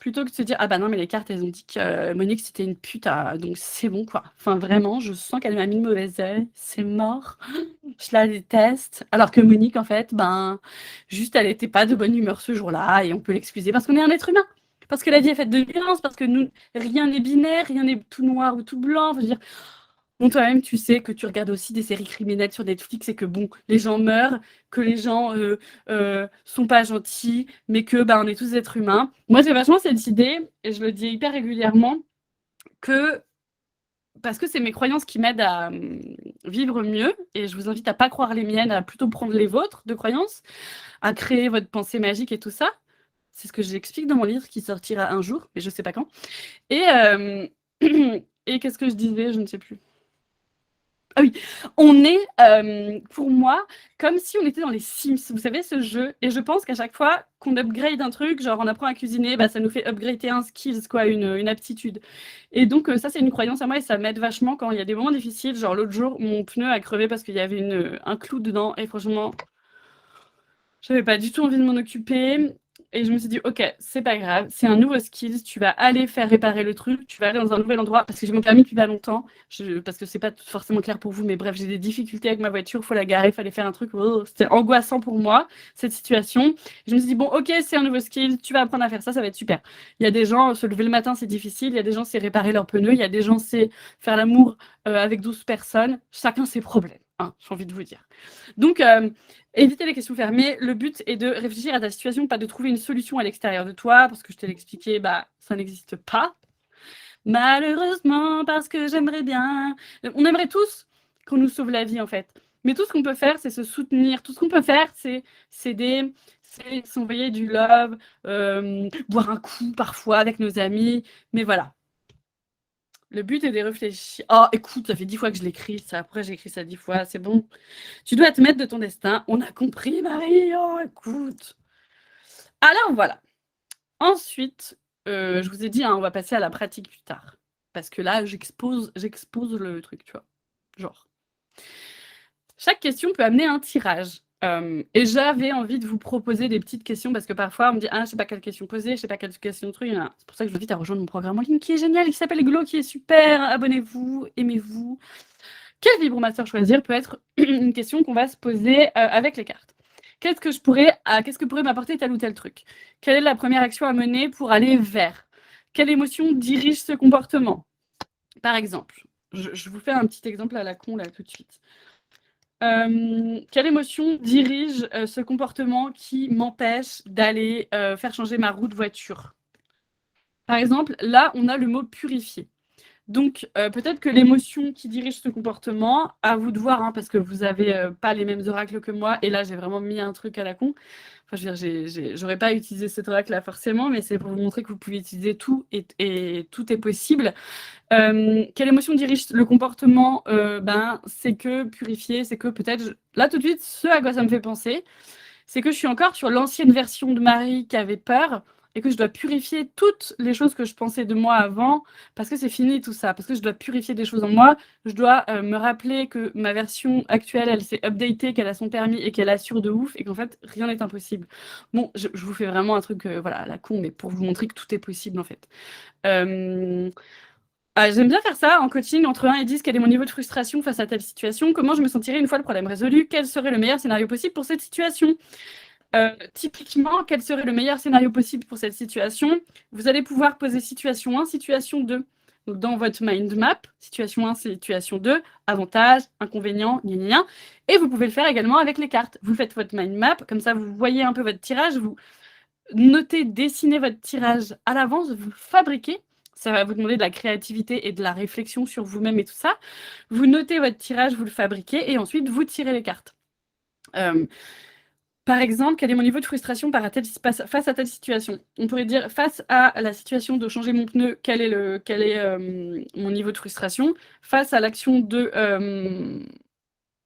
[SPEAKER 1] plutôt que de se dire ah bah non mais les cartes elles ont dit que Monique c'était une pute donc c'est bon quoi. Enfin vraiment je sens qu'elle m'a mis le mauvais œil, c'est mort, je la déteste. Alors que Monique en fait ben juste elle était pas de bonne humeur ce jour-là et on peut l'excuser parce qu'on est un être humain. Parce que la vie est faite de nuances, parce que nous, rien n'est binaire, rien n'est tout noir ou tout blanc. Je veux dire, bon, toi-même, tu sais que tu regardes aussi des séries criminelles sur Netflix et que bon, les gens meurent, que les gens sont pas gentils, mais que bah, on est tous êtres humains. Moi, j'ai vachement cette idée, et je le dis hyper régulièrement, que parce que c'est mes croyances qui m'aident à vivre mieux, et je vous invite à pas croire les miennes, à plutôt prendre les vôtres de croyances, à créer votre pensée magique et tout ça. C'est ce que j'explique dans mon livre qui sortira un jour, mais je sais pas quand. Et, et qu'est-ce que je disais? Je ne sais plus. Ah oui, on est, pour moi, comme si on était dans les Sims, vous savez, ce jeu. Et je pense qu'à chaque fois qu'on upgrade un truc, genre on apprend à cuisiner, bah, ça nous fait upgrader un skills, quoi, une aptitude. Et donc, ça, c'est une croyance à moi et ça m'aide vachement quand il y a des moments difficiles. Genre l'autre jour, mon pneu a crevé parce qu'il y avait un clou dedans. Et franchement, j'avais pas du tout envie de m'en occuper. Et je me suis dit, ok, c'est pas grave, c'est un nouveau skills, tu vas aller faire réparer le truc, tu vas aller dans un nouvel endroit, parce que j'ai mon permis depuis pas longtemps, parce que c'est pas forcément clair pour vous, mais bref, j'ai des difficultés avec ma voiture, il faut la garer, il fallait faire un truc, c'était angoissant pour moi, cette situation. Je me suis dit, bon, ok, c'est un nouveau skill, tu vas apprendre à faire ça, ça va être super. Il y a des gens, se lever le matin, c'est difficile, il y a des gens, c'est réparer leurs pneus, il y a des gens, c'est faire l'amour avec 12 personnes, chacun ses problèmes, hein, j'ai envie de vous dire. Donc, éviter les questions fermées. Le but est de réfléchir à ta situation, pas de trouver une solution à l'extérieur de toi, parce que je te l'ai expliqué, bah, ça n'existe pas. Malheureusement, parce que j'aimerais bien. On aimerait tous qu'on nous sauve la vie, en fait. Mais tout ce qu'on peut faire, c'est se soutenir. Tout ce qu'on peut faire, c'est s'aider, c'est s'envoyer du love, boire un coup parfois avec nos amis. Mais voilà. Le but est de réfléchir. Oh, écoute, ça fait 10 fois que je l'écris, ça. Après, j'ai écrit ça 10 fois, c'est bon. Tu dois te mettre de ton destin. On a compris, Marie. Oh, écoute. Alors, voilà. Ensuite, je vous ai dit, hein, on va passer à la pratique plus tard. Parce que là, j'expose le truc, tu vois. Genre. Chaque question peut amener un tirage. Et j'avais envie de vous proposer des petites questions parce que parfois on me dit ah je sais pas quelle question poser, je sais pas quelle question truc. C'est pour ça que je vous invite à rejoindre mon programme en ligne qui est génial, qui s'appelle Glow, qui est super. Abonnez-vous, aimez-vous. Quel vibromasseur choisir peut être une question qu'on va se poser avec les cartes. Qu'est-ce que pourrait m'apporter tel ou tel truc? Quelle est la première action à mener pour aller vers? Quelle émotion dirige ce comportement? Par exemple, je vous fais un petit exemple à la con là tout de suite. Quelle émotion dirige ce comportement qui m'empêche d'aller faire changer ma roue de voiture? Par exemple, là, on a le mot purifier. Donc, peut-être que l'émotion qui dirige ce comportement, à vous de voir, hein, parce que vous n'avez pas les mêmes oracles que moi, et là, j'ai vraiment mis un truc à la con. Enfin, je veux dire, j'aurais pas utilisé cet oracle-là forcément, mais c'est pour vous montrer que vous pouvez utiliser tout et tout est possible. Quelle émotion dirige le comportement? C'est que purifier, c'est que peut-être, là tout de suite, ce à quoi ça me fait penser, c'est que je suis encore sur l'ancienne version de Marie qui avait peur et que je dois purifier toutes les choses que je pensais de moi avant parce que c'est fini tout ça, parce que je dois purifier des choses en moi, je dois me rappeler que ma version actuelle, elle s'est updatée, qu'elle a son permis et qu'elle assure de ouf et qu'en fait, rien n'est impossible. Bon, je vous fais vraiment un truc, voilà, à la con, mais pour vous montrer que tout est possible en fait. Euh, J'aime bien faire ça en coaching entre 1 et 10. Quel est mon niveau de frustration face à telle situation? Comment je me sentirais une fois le problème résolu? Quel serait le meilleur scénario possible pour cette situation? Typiquement, quel serait le meilleur scénario possible pour cette situation? Vous allez pouvoir poser situation 1, situation 2. Donc, dans votre mind map, situation 1, situation 2, avantages, inconvénients, gna gna gna. Et vous pouvez le faire également avec les cartes. Vous faites votre mind map, comme ça vous voyez un peu votre tirage, vous notez, dessinez votre tirage à l'avance, vous fabriquez. Ça va vous demander de la créativité et de la réflexion sur vous-même et tout ça. Vous notez votre tirage, vous le fabriquez et ensuite vous tirez les cartes. Par exemple, quel est mon niveau de frustration face à telle situation? On pourrait dire face à la situation de changer mon pneu, quel est mon niveau de frustration? Face à l'action de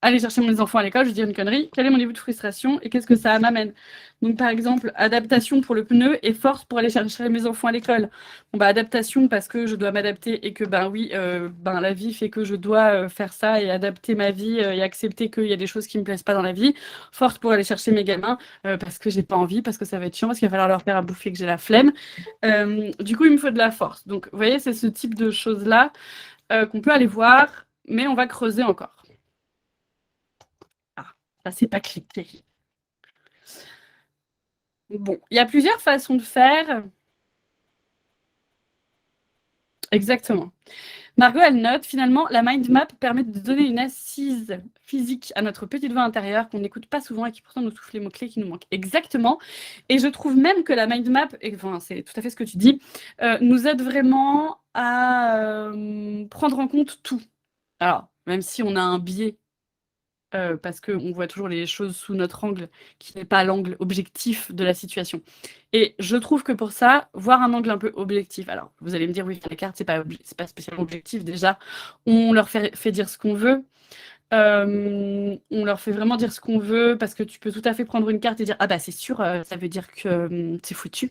[SPEAKER 1] aller chercher mes enfants à l'école, je dis une connerie, quel est mon niveau de frustration et qu'est-ce que ça m'amène? Donc, par exemple, adaptation pour le pneu et force pour aller chercher mes enfants à l'école. Bon, adaptation parce que je dois m'adapter et que, oui, la vie fait que je dois faire ça et adapter ma vie et accepter qu'il y a des choses qui me plaisent pas dans la vie. Force pour aller chercher mes gamins parce que j'ai pas envie, parce que ça va être chiant, parce qu'il va falloir leur faire à bouffer, que j'ai la flemme. Du coup, il me faut de la force. Donc, vous voyez, c'est ce type de choses-là qu'on peut aller voir, mais on va creuser encore. Ça, c'est pas cliqué. Bon, il y a plusieurs façons de faire. Exactement. Margot, elle note, finalement, la mind map permet de donner une assise physique à notre petite voix intérieure qu'on n'écoute pas souvent et qui pourtant nous souffle les mots-clés qui nous manquent. Exactement. Et je trouve même que la mind map, et, enfin, c'est tout à fait ce que tu dis, nous aide vraiment à prendre en compte tout. Alors, même si on a un biais parce qu'on voit toujours les choses sous notre angle, qui n'est pas l'angle objectif de la situation. Et je trouve que pour ça, voir un angle un peu objectif, alors vous allez me dire, oui, les cartes, c'est pas spécialement objectif, déjà, on leur fait dire ce qu'on veut, on leur fait vraiment dire ce qu'on veut, parce que tu peux tout à fait prendre une carte et dire, ah bah c'est sûr, ça veut dire que c'est foutu.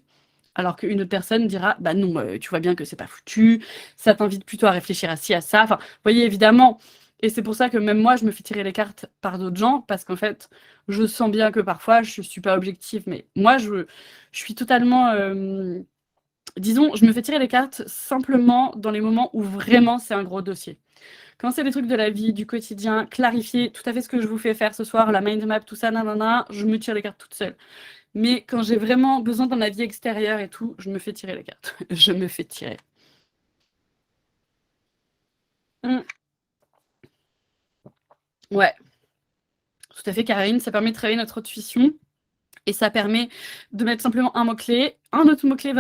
[SPEAKER 1] Alors qu'une autre personne dira, bah non, tu vois bien que c'est pas foutu, ça t'invite plutôt à réfléchir à ci, à ça. Enfin, vous voyez, évidemment, et c'est pour ça que même moi, je me fais tirer les cartes par d'autres gens, parce qu'en fait, je sens bien que parfois, je suis pas objective, mais moi, je suis totalement... disons, je me fais tirer les cartes simplement dans les moments où vraiment c'est un gros dossier. Quand c'est des trucs de la vie, du quotidien, clarifier tout à fait ce que je vous fais faire ce soir, la mind map, tout ça, nanana, je me tire les cartes toute seule. Mais quand j'ai vraiment besoin d'un avis extérieur et tout, je me fais tirer les cartes. Je me fais tirer. Mmh. Ouais, tout à fait, Karine. Ça permet de travailler notre intuition Et ça permet de mettre simplement un mot-clé. Un autre mot-clé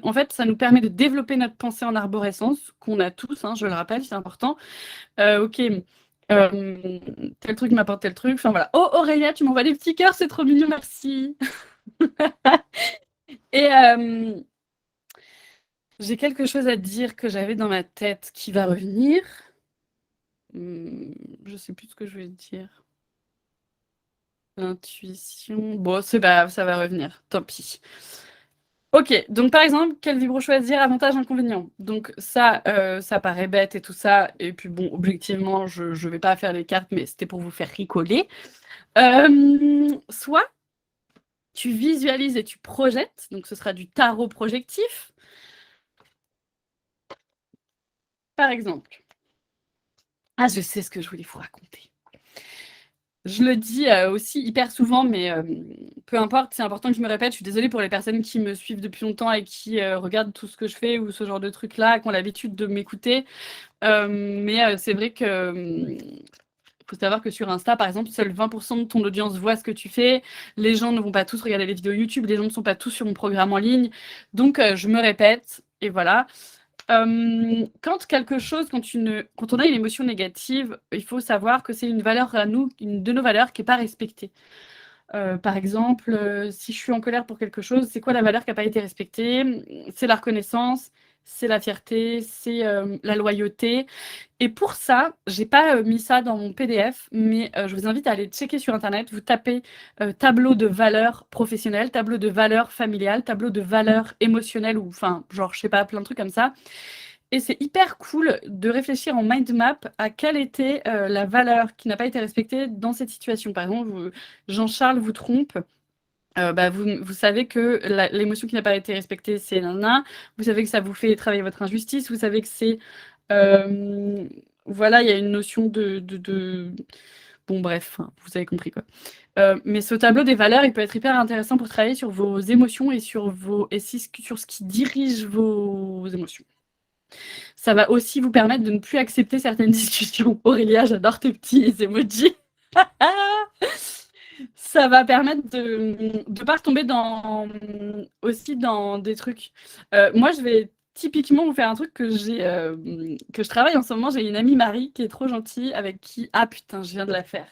[SPEAKER 1] en fait, ça nous permet de développer notre pensée en arborescence, qu'on a tous, hein, je le rappelle, c'est important. Ok, tel truc m'apporte tel truc. Enfin voilà. Oh Aurélia, tu m'envoies des petits cœurs, c'est trop mignon, merci. Et j'ai quelque chose à dire que j'avais dans ma tête qui va revenir. Je sais plus ce que je voulais dire. L'intuition. Bon, c'est pas grave, ça va revenir. Tant pis. Ok, donc par exemple, quel vibro choisir, avantage, inconvénient. Donc ça paraît bête et tout ça. Et puis bon, objectivement, je ne vais pas faire les cartes, mais c'était pour vous faire rigoler. Soit tu visualises et tu projettes, donc ce sera du tarot projectif. Par exemple. Ah, je sais ce que je voulais vous raconter. Je le dis aussi hyper souvent, mais peu importe, c'est important que je me répète. Je suis désolée pour les personnes qui me suivent depuis longtemps et qui regardent tout ce que je fais ou ce genre de trucs-là, qui ont l'habitude de m'écouter. Mais c'est vrai que faut savoir que sur Insta, par exemple, seuls 20% de ton audience voit ce que tu fais. Les gens ne vont pas tous regarder les vidéos YouTube, les gens ne sont pas tous sur mon programme en ligne. Donc, je me répète, et voilà. Quand quelque chose, quand on a une émotion négative, il faut savoir que c'est une valeur à nous, une de nos valeurs qui n'est pas respectée. Par exemple, si je suis en colère pour quelque chose, c'est quoi la valeur qui n'a pas été respectée? C'est la reconnaissance, c'est la fierté, c'est la loyauté. Et pour ça, j'ai pas mis ça dans mon PDF, mais je vous invite à aller checker sur Internet. Vous tapez tableau de valeurs professionnelles, tableau de valeurs familiales, tableau de valeurs émotionnelles, ou enfin, genre, je sais pas, plein de trucs comme ça. Et c'est hyper cool de réfléchir en mind map à quelle était la valeur qui n'a pas été respectée dans cette situation. Par exemple, Jean-Charles vous trompe. Bah, vous savez que l'émotion qui n'a pas été respectée, c'est nana. Vous savez que ça vous fait travailler votre injustice. Vous savez que c'est voilà, il y a une notion de... Bon, bref, hein, vous avez compris quoi. Mais ce tableau des valeurs, il peut être hyper intéressant pour travailler sur vos émotions et sur sur ce qui dirige vos émotions. Ça va aussi vous permettre de ne plus accepter certaines discussions. Aurélia, j'adore tes petits emojis. Ça va permettre de ne pas retomber aussi dans des trucs. Moi, je vais typiquement vous faire un truc que je travaille en ce moment. J'ai une amie Marie qui est trop gentille, avec qui... Ah putain, je viens de la faire.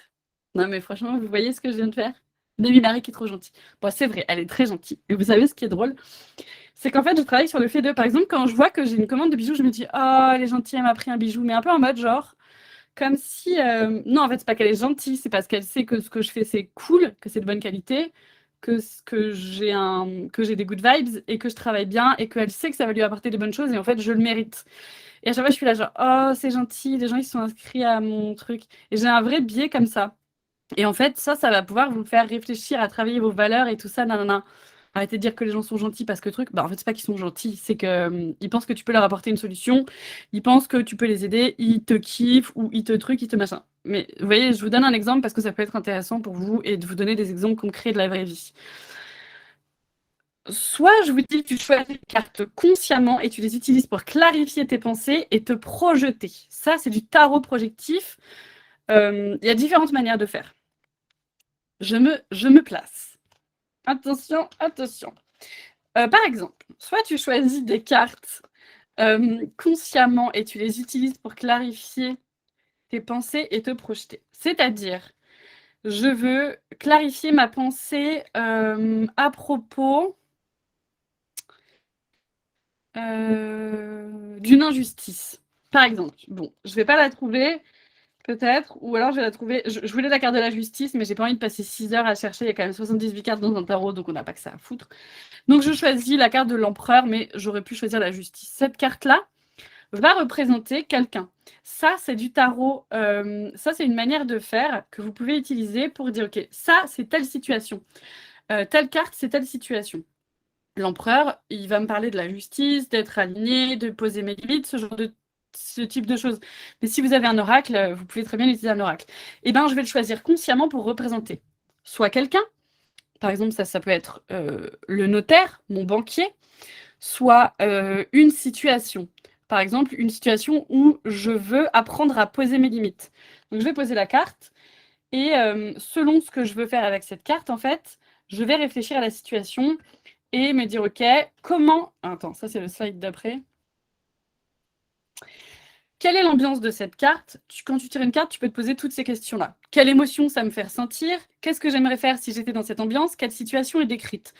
[SPEAKER 1] Non mais franchement, vous voyez ce que je viens de faire? Une amie Marie qui est trop gentille. Bon, c'est vrai, elle est très gentille. Et vous savez ce qui est drôle? C'est qu'en fait, je travaille sur le fait de... Par exemple, quand je vois que j'ai une commande de bijoux, je me dis, oh, elle est gentille, elle m'a pris un bijou. Mais un peu en mode genre... Comme si... Non, en fait, c'est pas qu'elle est gentille, c'est parce qu'elle sait que ce que je fais, c'est cool, que c'est de bonne qualité, que j'ai des good vibes et que je travaille bien et qu'elle sait que ça va lui apporter des bonnes choses et en fait, je le mérite. Et à chaque fois, je suis là genre, oh, c'est gentil, les gens, ils sont inscrits à mon truc. Et j'ai un vrai biais comme ça. Et en fait, ça va pouvoir vous faire réfléchir à travailler vos valeurs et tout ça. Nanana. Arrêtez de dire que les gens sont gentils parce que truc. Bah, en fait, c'est pas qu'ils sont gentils, c'est que ils pensent que tu peux leur apporter une solution. Ils pensent que tu peux les aider. Ils te kiffent ou ils te machin. Mais vous voyez, je vous donne un exemple parce que ça peut être intéressant pour vous et de vous donner des exemples concrets de la vraie vie. Soit je vous dis que tu choisis les cartes consciemment et tu les utilises pour clarifier tes pensées et te projeter. Ça, c'est du tarot projectif. Il y a différentes manières de faire. Je me place. Attention, attention. Par exemple, soit tu choisis des cartes consciemment et tu les utilises pour clarifier tes pensées et te projeter. C'est-à-dire, je veux clarifier ma pensée à propos d'une injustice. Par exemple, bon, je ne vais pas la trouver, peut-être, ou alors je vais la trouver. Je voulais la carte de la justice, mais j'ai pas envie de passer 6 heures à chercher. Il y a quand même 78 cartes dans un tarot, donc on n'a pas que ça à foutre. Donc je choisis la carte de l'empereur, mais j'aurais pu choisir la justice. Cette carte-là va représenter quelqu'un. Ça, c'est du tarot. Ça, c'est une manière de faire que vous pouvez utiliser pour dire, OK, ça, c'est telle situation. Telle carte, c'est telle situation. L'empereur, il va me parler de la justice, d'être aligné, de poser mes limites, ce type de choses. Mais si vous avez un oracle, vous pouvez très bien utiliser un oracle. Eh bien, je vais le choisir consciemment pour représenter soit quelqu'un, par exemple, ça peut être le notaire, mon banquier, soit une situation. Par exemple, une situation où je veux apprendre à poser mes limites. Donc, je vais poser la carte et selon ce que je veux faire avec cette carte, en fait, je vais réfléchir à la situation et me dire, OK, comment... Attends, ça c'est le slide d'après. Quelle est l'ambiance de cette carte? Quand tu tires une carte, tu peux te poser toutes ces questions-là. Quelle émotion ça me fait ressentir? Qu'est-ce que j'aimerais faire si j'étais dans cette ambiance? Quelle situation est décrite?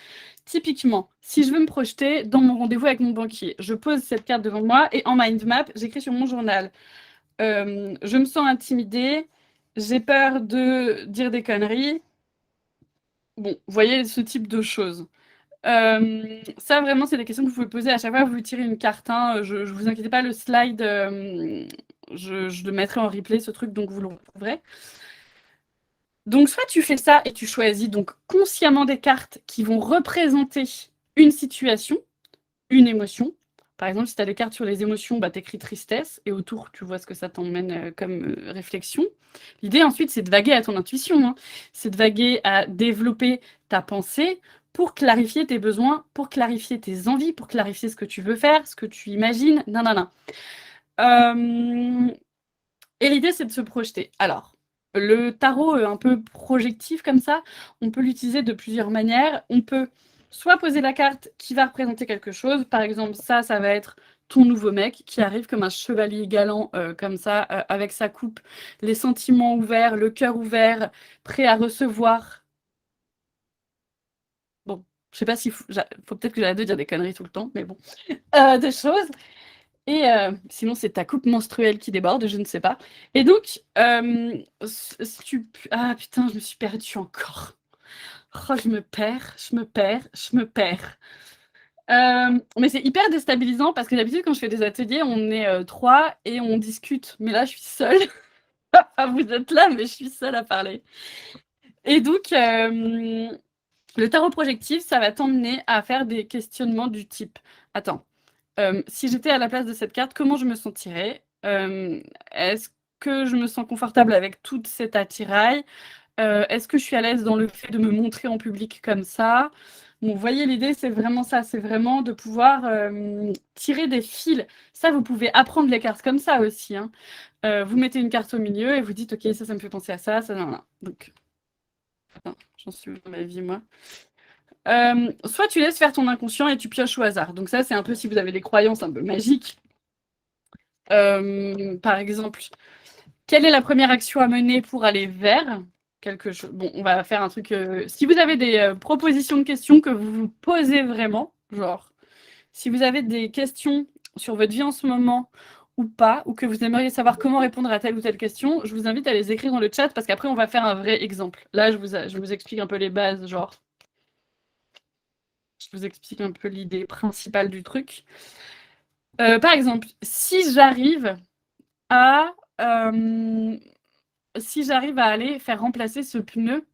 [SPEAKER 1] Typiquement, si je veux me projeter dans mon rendez-vous avec mon banquier, je pose cette carte devant moi et en mind map, j'écris sur mon journal. Je me sens intimidée, j'ai peur de dire des conneries. Bon, vous voyez ce type de choses. Ça, vraiment, c'est des questions que vous pouvez poser à chaque fois que vous tirez une carte. Hein. Je vous inquiétez pas, le slide, je le mettrai en replay, ce truc, donc vous le retrouverez. Donc, soit tu fais ça et tu choisis donc consciemment des cartes qui vont représenter une situation, une émotion. Par exemple, si tu as des cartes sur les émotions, bah, tu écris tristesse et autour, tu vois ce que ça t'emmène comme réflexion. L'idée ensuite, c'est de vaguer à ton intuition. Hein. C'est de vaguer à développer ta pensée pour clarifier tes besoins, pour clarifier tes envies, pour clarifier ce que tu veux faire, ce que tu imagines, nanana. Et l'idée, c'est de se projeter. Alors, le tarot un peu projectif comme ça, on peut l'utiliser de plusieurs manières. On peut soit poser la carte qui va représenter quelque chose. Par exemple, ça va être ton nouveau mec qui arrive comme un chevalier galant, comme ça, avec sa coupe, les sentiments ouverts, le cœur ouvert, prêt à recevoir. Bon, je sais pas s'il faut peut-être que j'arrête de dire des conneries tout le temps, mais bon, des choses. Et sinon, c'est ta coupe menstruelle qui déborde, je ne sais pas. Et donc, ah putain, je me suis perdue encore. Oh, je me perds, je me perds, je me perds. Mais c'est hyper déstabilisant parce que d'habitude, quand je fais des ateliers, on est 3 et on discute. Mais là, je suis seule. Vous êtes là, mais je suis seule à parler. Et donc, le tarot projectif, ça va t'emmener à faire des questionnements du type: attends, si j'étais à la place de cette carte, comment je me sentirais? Est-ce que je me sens confortable avec toute cette attirail? Est-ce que je suis à l'aise dans le fait de me montrer en public comme ça? Bon, vous voyez, l'idée, c'est vraiment ça, c'est vraiment de pouvoir tirer des fils. Ça, vous pouvez apprendre les cartes comme ça aussi. Hein. Vous mettez une carte au milieu et vous dites, OK, ça me fait penser à ça, ça, non, non. Donc, attends, j'en suis où dans ma vie, moi? Soit tu laisses faire ton inconscient et tu pioches au hasard. Donc ça, c'est un peu si vous avez des croyances un peu magiques. Par exemple, quelle est la première action à mener pour aller vers quelque chose? Bon, on va faire un truc... si vous avez des propositions de questions que vous vous posez vraiment, genre, si vous avez des questions sur votre vie en ce moment ou pas, ou que vous aimeriez savoir comment répondre à telle ou telle question, je vous invite à les écrire dans le chat parce qu'après, on va faire un vrai exemple. Là, je vous explique un peu les bases, genre... Je vous explique un peu l'idée principale du truc. Par exemple, si j'arrive à aller faire remplacer ce pneu,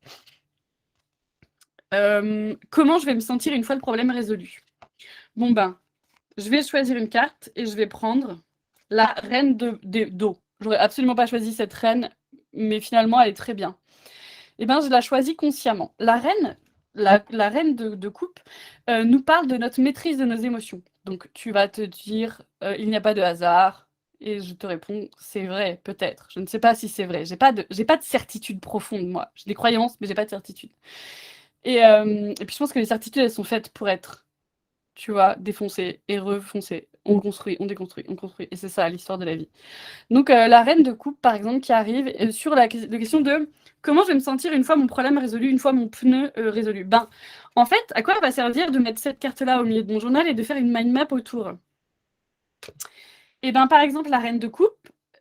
[SPEAKER 1] comment je vais me sentir une fois le problème résolu? Bon ben, je vais choisir une carte et je vais prendre la reine d'eau. J'aurais absolument pas choisi cette reine, mais finalement elle est très bien. Et ben, je la choisis consciemment. La reine, la reine de coupe nous parle de notre maîtrise de nos émotions. Donc tu vas te dire, il n'y a pas de hasard. Et je te réponds, c'est vrai, peut-être. Je ne sais pas si c'est vrai. J'ai pas de certitude profonde, moi. J'ai des croyances, mais j'ai pas de certitude. Et puis je pense que les certitudes, elles sont faites pour être, tu vois, défoncées et refoncées. On construit, on déconstruit, on construit. Et c'est ça l'histoire de la vie. Donc la reine de coupe, par exemple, qui arrive sur la question de comment je vais me sentir une fois mon problème résolu, une fois mon pneu résolu. Ben, en fait, à quoi va servir de mettre cette carte-là au milieu de mon journal et de faire une mind map autour? Et ben, par exemple, la reine de coupe,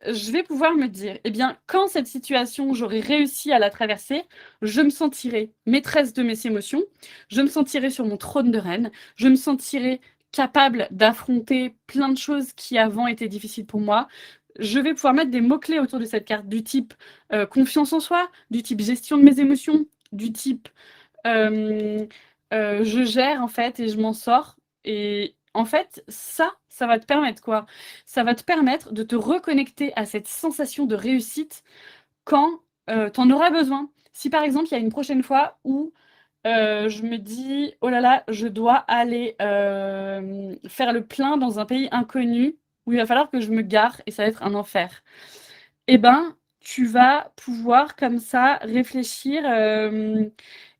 [SPEAKER 1] je vais pouvoir me dire, eh bien, quand cette situation, j'aurai réussi à la traverser, je me sentirai maîtresse de mes émotions, je me sentirai sur mon trône de reine, je me sentirai capable d'affronter plein de choses qui avant étaient difficiles pour moi. Je vais pouvoir mettre des mots-clés autour de cette carte, du type confiance en soi, du type gestion de mes émotions, du type euh, je gère en fait et je m'en sors. Et en fait, ça va te permettre quoi? Ça va te permettre de te reconnecter à cette sensation de réussite quand tu en auras besoin. Si par exemple, il y a une prochaine fois où je me dis, oh là là, je dois aller faire le plein dans un pays inconnu où il va falloir que je me gare et ça va être un enfer. Eh ben, tu vas pouvoir comme ça réfléchir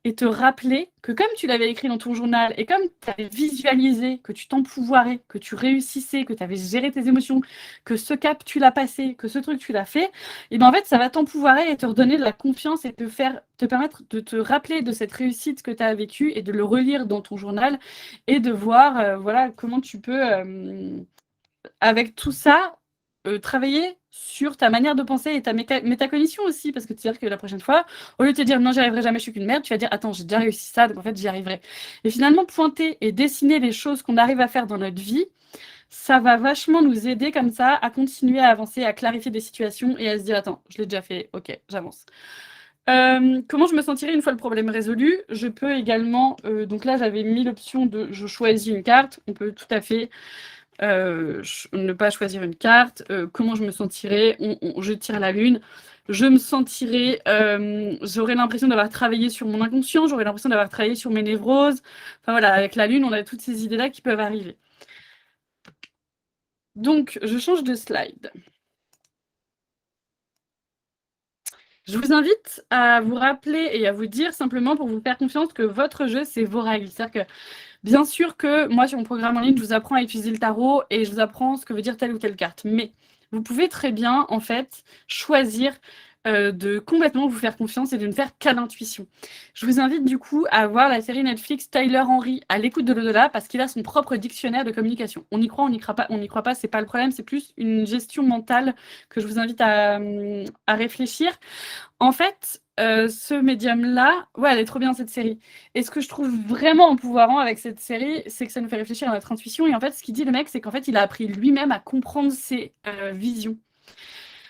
[SPEAKER 1] et te rappeler que comme tu l'avais écrit dans ton journal et comme tu avais visualisé que tu t'empouvoirais, que tu réussissais, que tu avais géré tes émotions, que ce cap tu l'as passé, que ce truc tu l'as fait, et bien en fait ça va t'empouvoirer et te redonner de la confiance et te permettre de te rappeler de cette réussite que tu as vécue et de le relire dans ton journal et de voir voilà comment tu peux avec tout ça, travailler sur ta manière de penser et ta métacognition aussi, parce que c'est-à-dire que la prochaine fois, au lieu de te dire non, j'y arriverai jamais, je suis qu'une merde, tu vas dire attends, j'ai déjà réussi ça, donc en fait, j'y arriverai. Et finalement, pointer et dessiner les choses qu'on arrive à faire dans notre vie, ça va vachement nous aider comme ça à continuer à avancer, à clarifier des situations et à se dire attends, je l'ai déjà fait, ok, j'avance. Comment je me sentirais une fois le problème résolu? Je peux également, donc là j'avais mis l'option de je choisis une carte, on peut tout à fait ne pas choisir une carte, comment je me sentirais, je tire la lune, je me sentirais, j'aurais l'impression d'avoir travaillé sur mon inconscient, j'aurais l'impression d'avoir travaillé sur mes névroses. Enfin voilà, avec la lune, on a toutes ces idées-là qui peuvent arriver. Donc, je change de slide. Je vous invite à vous rappeler et à vous dire simplement pour vous faire confiance que votre jeu, c'est vos règles. C'est-à-dire que bien sûr que moi, sur mon programme en ligne, je vous apprends à utiliser le tarot et je vous apprends ce que veut dire telle ou telle carte. Mais vous pouvez très bien, en fait, choisir de complètement vous faire confiance et de ne faire qu'à l'intuition. Je vous invite du coup à voir la série Netflix Tyler Henry à l'écoute de l'au-delà parce qu'il a son propre dictionnaire de communication. On y croit, on n'y croit pas, c'est pas le problème, c'est plus une gestion mentale que je vous invite à réfléchir. En fait, ce médium-là, ouais, elle est trop bien cette série. Et ce que je trouve vraiment empouvoirant avec cette série, c'est que ça nous fait réfléchir à notre intuition. Et en fait, ce qu'il dit le mec, c'est qu'en fait, il a appris lui-même à comprendre ses visions.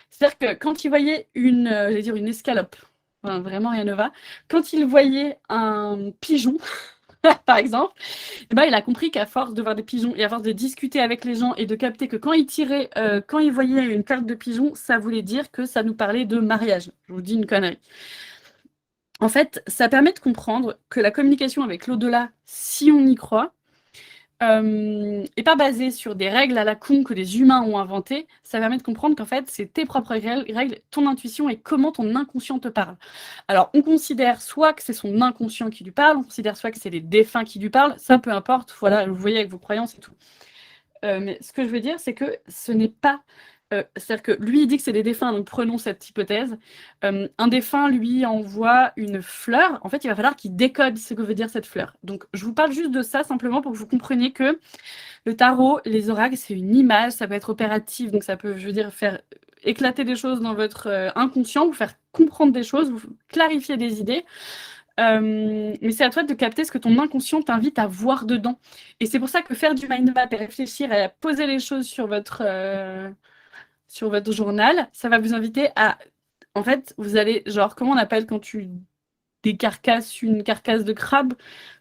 [SPEAKER 1] C'est-à-dire que quand il voyait j'allais dire une escalope, enfin, vraiment rien ne va, quand il voyait un pigeon, par exemple, eh ben, il a compris qu'à force de voir des pigeons et à force de discuter avec les gens et de capter que quand il tirait, quand il voyait une carte de pigeon, ça voulait dire que ça nous parlait de mariage. Je vous dis une connerie. En fait, ça permet de comprendre que la communication avec l'au-delà, si on y croit, est pas basée sur des règles à la con que les humains ont inventées. Ça permet de comprendre qu'en fait, c'est tes propres règles, ton intuition et comment ton inconscient te parle. Alors, on considère soit que c'est son inconscient qui lui parle, on considère soit que c'est les défunts qui lui parlent, ça peu importe, voilà, vous voyez avec vos croyances et tout. Mais ce que je veux dire, c'est que ce n'est pas. C'est-à-dire que lui, il dit que c'est des défunts, donc prenons cette hypothèse. Un défunt lui envoie une fleur. En fait, il va falloir qu'il décode ce que veut dire cette fleur. Donc, je vous parle juste de ça simplement pour que vous compreniez que le tarot, les oracles, c'est une image, ça peut être opératif, donc ça peut, je veux dire, faire éclater des choses dans votre inconscient, vous faire comprendre des choses, vous clarifier des idées. Mais c'est à toi de capter ce que ton inconscient t'invite à voir dedans. Et c'est pour ça que faire du mind map et réfléchir et à poser les choses sur votre journal, ça va vous inviter à... En fait, vous allez, genre, comment on appelle quand tu décarcasses une carcasse de crabe?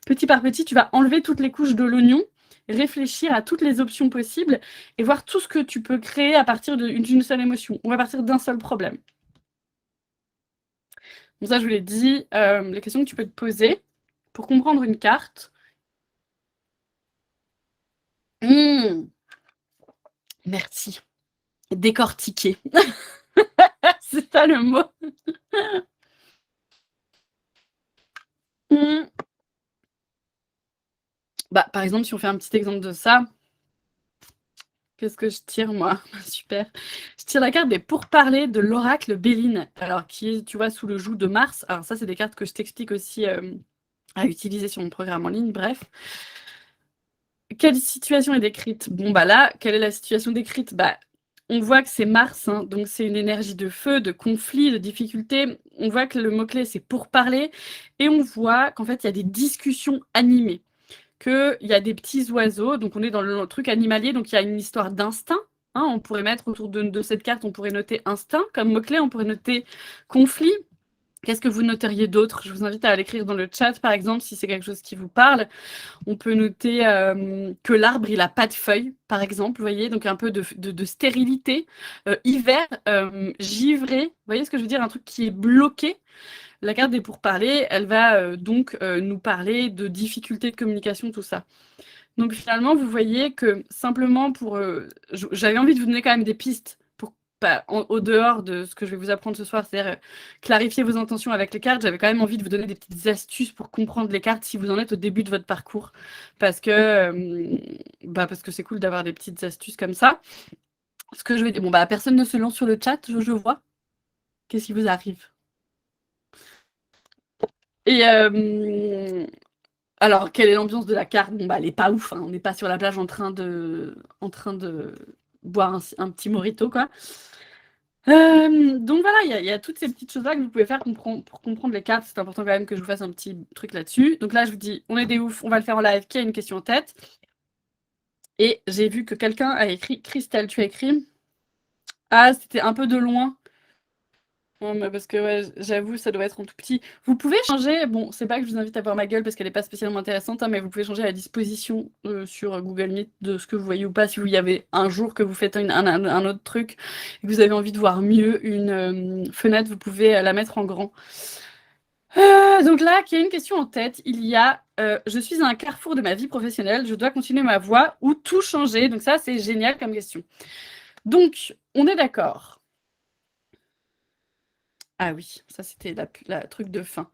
[SPEAKER 1] Petit par petit, tu vas enlever toutes les couches de l'oignon, réfléchir à toutes les options possibles et voir tout ce que tu peux créer à partir d'une seule émotion ou à partir d'un seul problème. Donc ça, je vous l'ai dit, les questions que tu peux te poser pour comprendre une carte. Merci. Décortiquer. C'est ça le mot. Mmh. Bah, par exemple, si on fait un petit exemple de ça, qu'est-ce que je tire, moi? Super. Je tire la carte des pourparlers de l'oracle Béline, alors qui est, tu vois, sous le joug de Mars. Alors ça, c'est des cartes que je t'explique aussi à utiliser sur mon programme en ligne, bref. Quelle situation est décrite? Bon, bah là, quelle est la situation décrite? Bah, on voit que c'est Mars, hein, donc c'est une énergie de feu, de conflit, de difficulté. On voit que le mot-clé, c'est pourparler. Et on voit qu'en fait, il y a des discussions animées, qu'il y a des petits oiseaux. Donc, on est dans le truc animalier, donc il y a une histoire d'instinct. Hein, on pourrait mettre autour de cette carte, on pourrait noter instinct comme mot-clé, on pourrait noter conflit. Qu'est-ce que vous noteriez d'autre? Je vous invite à l'écrire dans le chat, par exemple, si c'est quelque chose qui vous parle. On peut noter que l'arbre, il n'a pas de feuilles, par exemple, vous voyez, donc un peu de stérilité. Hiver, givré, vous voyez ce que je veux dire? Un truc qui est bloqué. La carte des pourparlers, elle va donc nous parler de difficultés de communication, tout ça. Donc finalement, vous voyez que simplement j'avais envie de vous donner quand même des pistes pour au dehors de ce que je vais vous apprendre ce soir, c'est-à-dire clarifier vos intentions avec les cartes, j'avais quand même envie de vous donner des petites astuces pour comprendre les cartes si vous en êtes au début de votre parcours. Parce que c'est cool d'avoir des petites astuces comme ça. Ce que je vais dire, bon, personne ne se lance sur le chat, je vois. Qu'est-ce qui vous arrive? Et alors, quelle est l'ambiance de la carte? Bon, elle est pas ouf, hein. On n'est pas sur la plage en train de boire un petit mojito, quoi. Donc voilà, il y a toutes ces petites choses-là que vous pouvez faire pour comprendre les cartes. C'est important quand même que je vous fasse un petit truc là-dessus. Donc là, je vous dis, on est des oufs, on va le faire en live. Qui a une question en tête? Et j'ai vu que quelqu'un a écrit, Christelle, tu as écrit? Ah, c'était un peu de loin. Non, mais parce que ouais, j'avoue, ça doit être en tout petit. Vous pouvez changer, bon, c'est pas que je vous invite à voir ma gueule parce qu'elle n'est pas spécialement intéressante, hein, mais vous pouvez changer la disposition sur Google Meet de ce que vous voyez ou pas. Si vous y avez un jour que vous faites un autre truc et que vous avez envie de voir mieux une fenêtre, vous pouvez la mettre en grand. Donc là, qui a une question en tête, il y a je suis à un carrefour de ma vie professionnelle, je dois continuer ma voie ou tout changer. Donc ça, c'est génial comme question. Donc, on est d'accord. Ah oui, ça c'était la truc de fin.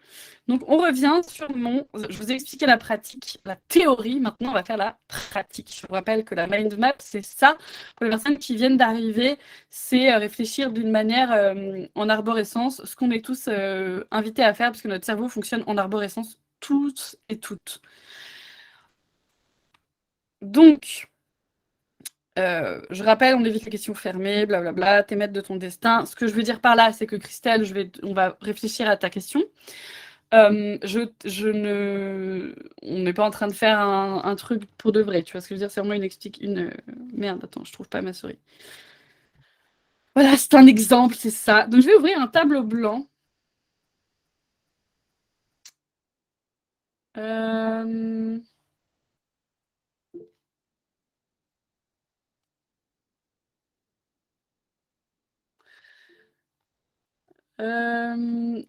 [SPEAKER 1] Donc on revient sur je vous ai expliqué la pratique, la théorie, maintenant on va faire la pratique. Je vous rappelle que la mind map, c'est ça, pour les personnes qui viennent d'arriver, c'est réfléchir d'une manière en arborescence, ce qu'on est tous invités à faire, parce que notre cerveau fonctionne en arborescence, tous et toutes. Donc, je rappelle, on évite les questions fermées, blablabla, t'es maître de ton destin. Ce que je veux dire par là, c'est que Christelle, on va réfléchir à ta question. On n'est pas en train de faire un truc pour de vrai, tu vois ce que je veux dire? C'est vraiment Merde, attends, je trouve pas ma souris. Voilà, c'est un exemple, c'est ça. Donc je vais ouvrir un tableau blanc. Euh...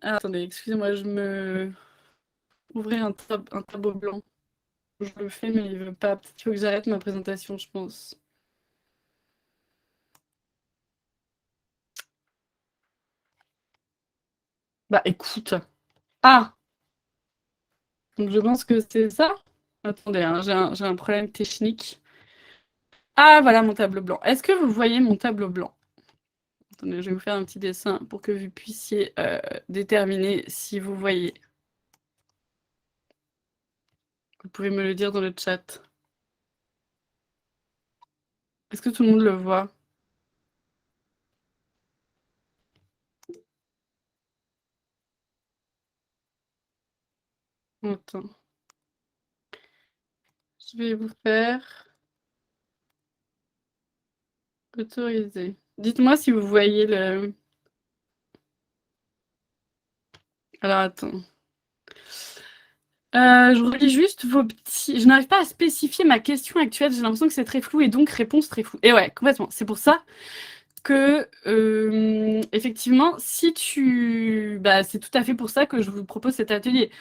[SPEAKER 1] attendez, excusez-moi, je me... Ouvrir un tableau blanc. Je le fais, mais il veut pas. Peut-être qu'il faut que j'arrête ma présentation, je pense. Bah écoute. Ah! Donc je pense que c'est ça. Attendez, hein, j'ai un problème technique. Ah, voilà mon tableau blanc. Est-ce que vous voyez mon tableau blanc? Attendez, je vais vous faire un petit dessin pour que vous puissiez déterminer si vous voyez. Vous pouvez me le dire dans le chat. Est-ce que tout le monde le voit? Attends. Je vais vous faire autoriser. Dites-moi si vous voyez le... Alors, attends. Je relis juste vos petits... Je n'arrive pas à spécifier ma question actuelle. J'ai l'impression que c'est très flou et donc réponse très floue. Et ouais, complètement. C'est pour ça que, effectivement, c'est tout à fait pour ça que je vous propose cet atelier.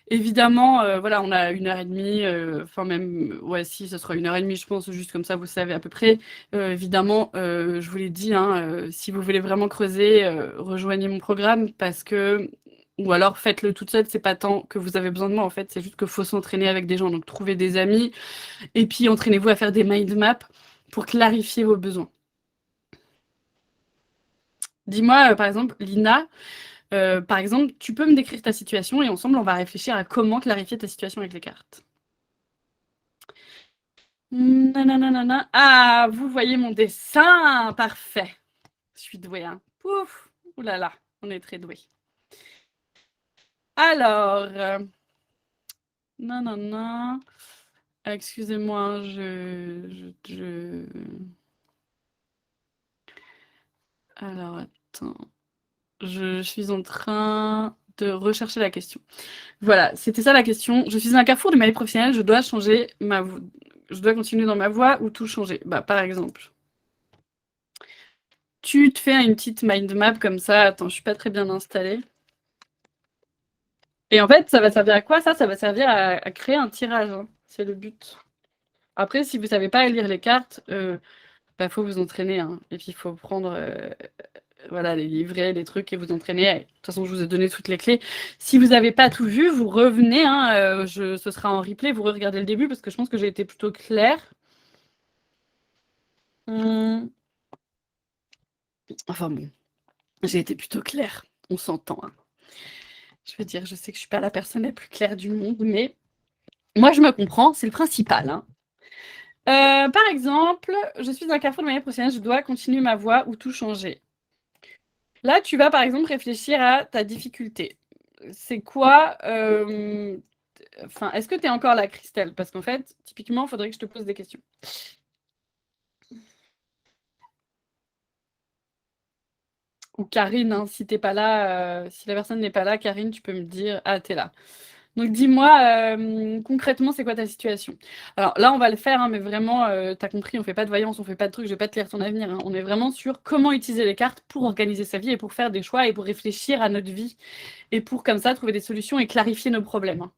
[SPEAKER 1] Évidemment, voilà, on a 1h30, enfin même, ouais, si, ça sera 1h30, je pense, juste comme ça, vous savez à peu près. Évidemment, je vous l'ai dit, hein, si vous voulez vraiment creuser, rejoignez mon programme parce que, ou alors faites-le toute seule, c'est pas tant que vous avez besoin de moi, en fait, c'est juste qu'il faut s'entraîner avec des gens, donc trouvez des amis, et puis entraînez-vous à faire des mind maps pour clarifier vos besoins. Dis-moi, par exemple, Lina, par exemple, tu peux me décrire ta situation et ensemble, on va réfléchir à comment clarifier ta situation avec les cartes. Nananana. Ah, vous voyez mon dessin, parfait. Je suis douée, hein. Pouf, ouh là là, on est très doués. Alors, non, non, non. Excusez-moi, Alors, attends. Je suis en train de rechercher la question. Voilà, c'était ça la question. Je suis à un carrefour de ma vie professionnelle, je dois continuer dans ma voie ou tout changer. Bah, par exemple, tu te fais une petite mind map comme ça. Attends, je suis pas très bien installée. Et en fait, ça va servir à quoi ça? Ça va servir à créer un tirage, hein. C'est le but. Après, si vous savez pas lire les cartes, Bah, faut vous entraîner, hein. Et puis il faut prendre voilà, les livrets, les trucs et vous entraîner. De toute façon, je vous ai donné toutes les clés. Si vous n'avez pas tout vu, vous revenez, hein, ce sera en replay, vous regardez le début parce que je pense que j'ai été plutôt claire. Enfin bon, j'ai été plutôt claire. On s'entend, hein. Je veux dire, je sais que je suis pas la personne la plus claire du monde, mais moi je me comprends, c'est le principal, hein. Par exemple, je suis dans un carrefour de manière professionnelle, je dois continuer ma voie ou tout changer. Là, tu vas par exemple réfléchir à ta difficulté. C'est quoi Enfin, est-ce que tu es encore là, Christelle? Parce qu'en fait, typiquement, il faudrait que je te pose des questions. Ou Karine, hein, si t'es pas là, si la personne n'est pas là, Karine, tu peux me dire, ah, t'es là. Donc dis-moi concrètement, c'est quoi ta situation? Alors là, on va le faire, hein, mais vraiment, tu as compris, on fait pas de voyance, on fait pas de trucs, je vais pas te lire ton avenir, hein. On est vraiment sur comment utiliser les cartes pour organiser sa vie et pour faire des choix et pour réfléchir à notre vie et pour comme ça trouver des solutions et clarifier nos problèmes, hein.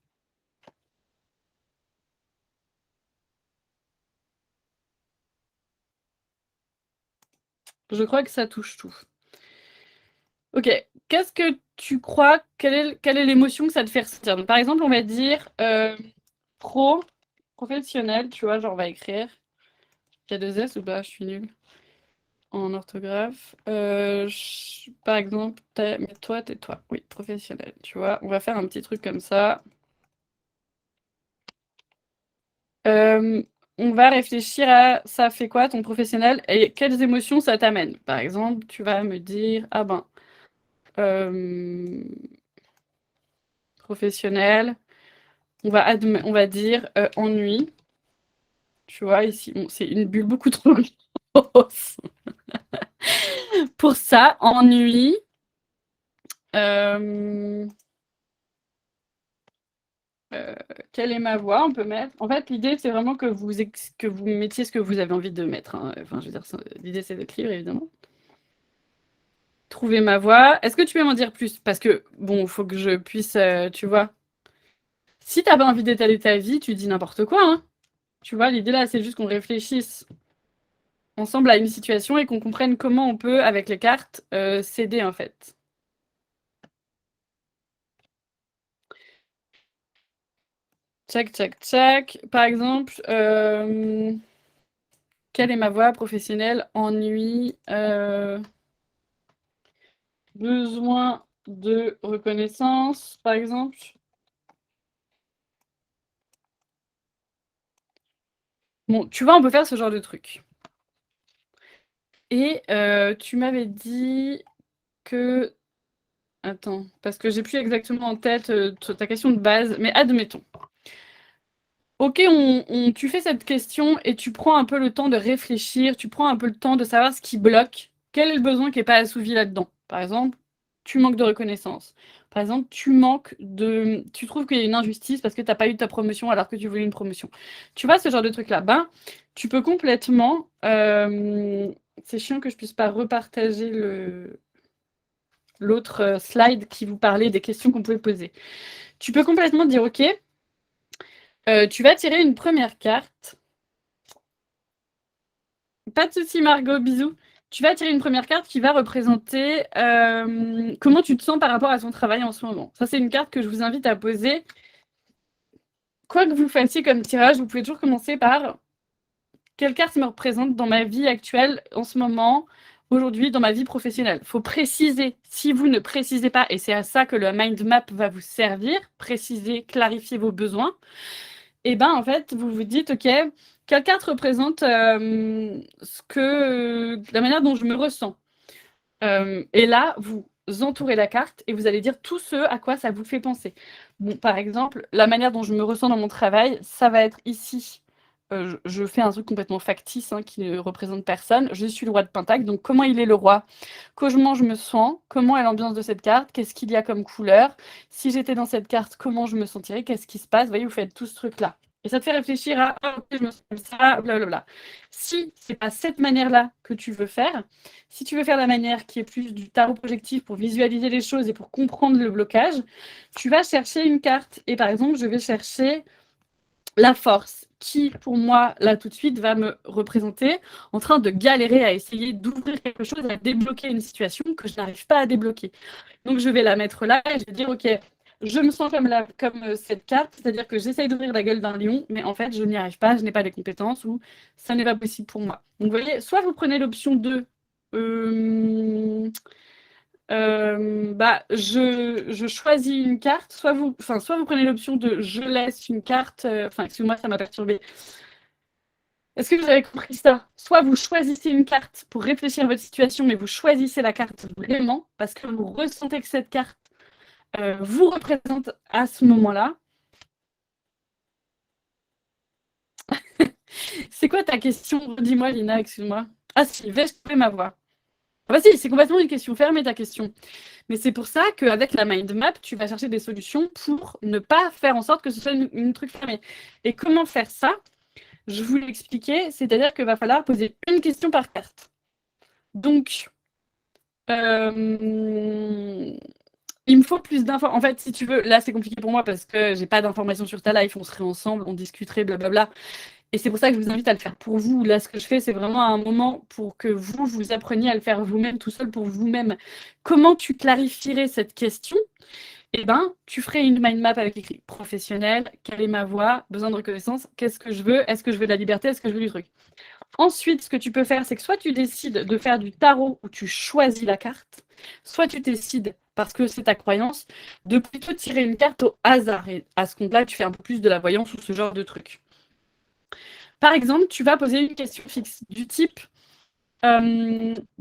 [SPEAKER 1] Je crois que ça touche tout. Ok, qu'est-ce que tu crois? Quelle est l'émotion que ça te fait ressentir? Donc, par exemple, on va dire professionnel, tu vois, genre on va écrire. Il y a deux S ou pas? Je suis nulle en orthographe. Par exemple, mais toi, tais-toi. Oui, professionnel, tu vois. On va faire un petit truc comme ça. Euh, on va réfléchir à ça fait quoi ton professionnel et quelles émotions ça t'amène. Par exemple, tu vas me dire, ah ben, euh, professionnel, on va dire ennui. Tu vois, ici, bon, c'est une bulle beaucoup trop grosse. Pour ça, ennui. Euh, quelle est ma voix? On peut mettre. En fait, l'idée, c'est vraiment que vous mettiez ce que vous avez envie de mettre, hein. Enfin, je veux dire, l'idée, c'est d'écrire, évidemment. Trouver ma voix. Est-ce que tu peux m'en dire plus? Parce que, bon, il faut que je puisse, tu vois. Si t'as pas envie d'étaler ta vie, tu dis n'importe quoi, hein. Tu vois, l'idée là, c'est juste qu'on réfléchisse ensemble à une situation et qu'on comprenne comment on peut, avec les cartes, s'aider, en fait. Tchac, tchac, tchac. Par exemple, quelle est ma voie professionnelle? Ennui, besoin de reconnaissance, par exemple. Bon, tu vois, on peut faire ce genre de truc. Et tu m'avais dit que... Attends, parce que j'ai plus exactement en tête ta question de base, mais admettons. Ok, tu fais cette question et tu prends un peu le temps de réfléchir, tu prends un peu le temps de savoir ce qui bloque, quel est le besoin qui n'est pas assouvi là-dedans. Par exemple, tu manques de reconnaissance. Par exemple, tu trouves qu'il y a une injustice parce que tu n'as pas eu ta promotion alors que tu voulais une promotion. Tu vois ce genre de truc-là. Ben, tu peux complètement. C'est chiant que je puisse pas repartager l'autre slide qui vous parlait des questions qu'on pouvait poser. Tu peux complètement dire, ok. Tu vas tirer une première carte. Pas de souci, Margot, bisous. Tu vas tirer une première carte qui va représenter comment tu te sens par rapport à ton travail en ce moment. Ça, c'est une carte que je vous invite à poser. Quoi que vous fassiez comme tirage, vous pouvez toujours commencer par quelle carte me représente dans ma vie actuelle, en ce moment, aujourd'hui, dans ma vie professionnelle. Il faut préciser. Si vous ne précisez pas, et c'est à ça que le mind map va vous servir, préciser, clarifier vos besoins, et ben en fait, vous vous dites, ok, quelle carte représente la manière dont je me ressens. Et là, vous entourez la carte et vous allez dire tout ce à quoi ça vous fait penser. Bon, par exemple, la manière dont je me ressens dans mon travail, ça va être ici. Je fais un truc complètement factice hein, qui ne représente personne. Je suis le roi de Pentacle, donc comment il est le roi? Comment je me sens? Comment est l'ambiance de cette carte? Qu'est-ce qu'il y a comme couleur? Si j'étais dans cette carte, comment je me sentirais? Qu'est-ce qui se passe? Vous voyez, vous faites tout ce truc-là. Et ça te fait réfléchir à ah, ok, je me sens comme ça, blablabla. Si c'est pas cette manière-là que tu veux faire, si tu veux faire la manière qui est plus du tarot projectif pour visualiser les choses et pour comprendre le blocage, tu vas chercher une carte. Et par exemple, je vais chercher la force. qui, pour moi, là tout de suite, va me représenter en train de galérer à essayer d'ouvrir quelque chose, à débloquer une situation que je n'arrive pas à débloquer. Donc je vais la mettre là et je vais dire, ok, je me sens comme cette carte, c'est-à-dire que j'essaye d'ouvrir la gueule d'un lion, mais en fait, je n'y arrive pas, je n'ai pas les compétences ou ça n'est pas possible pour moi. Donc vous voyez, soit vous prenez l'option 2, je choisis une carte, soit vous prenez l'option de je laisse une carte, excusez-moi, ça m'a perturbé. Est-ce que vous avez compris ça? Soit vous choisissez une carte pour réfléchir à votre situation, mais vous choisissez la carte vraiment parce que vous ressentez que cette carte vous représente à ce moment-là. C'est quoi ta question? Dis-moi, Lina, excuse-moi. Ah si, vais-je trouver ma voix? Ah bah si, c'est complètement une question fermée ta question. Mais c'est pour ça qu'avec la mind map, tu vas chercher des solutions pour ne pas faire en sorte que ce soit une truc fermé. Et comment faire ça? Je vous l'ai expliqué, c'est-à-dire qu'il va falloir poser une question par carte. Donc, il me faut plus d'infos. En fait, si tu veux, là c'est compliqué pour moi parce que j'ai pas d'informations sur ta life, on serait ensemble, on discuterait, blablabla. Et c'est pour ça que je vous invite à le faire pour vous. Là, ce que je fais, c'est vraiment un moment pour que vous appreniez à le faire vous-même, tout seul pour vous-même. Comment tu clarifierais cette question? Eh ben, tu ferais une mind map avec écrit professionnel, quelle est ma voix, besoin de reconnaissance, qu'est-ce que je veux, est-ce que je veux de la liberté, est-ce que je veux du truc. Ensuite, ce que tu peux faire, c'est que soit tu décides de faire du tarot où tu choisis la carte, soit tu décides, parce que c'est ta croyance, de plutôt tirer une carte au hasard. Et à ce compte-là, tu fais un peu plus de la voyance ou ce genre de truc. Par exemple, tu vas poser une question fixe du type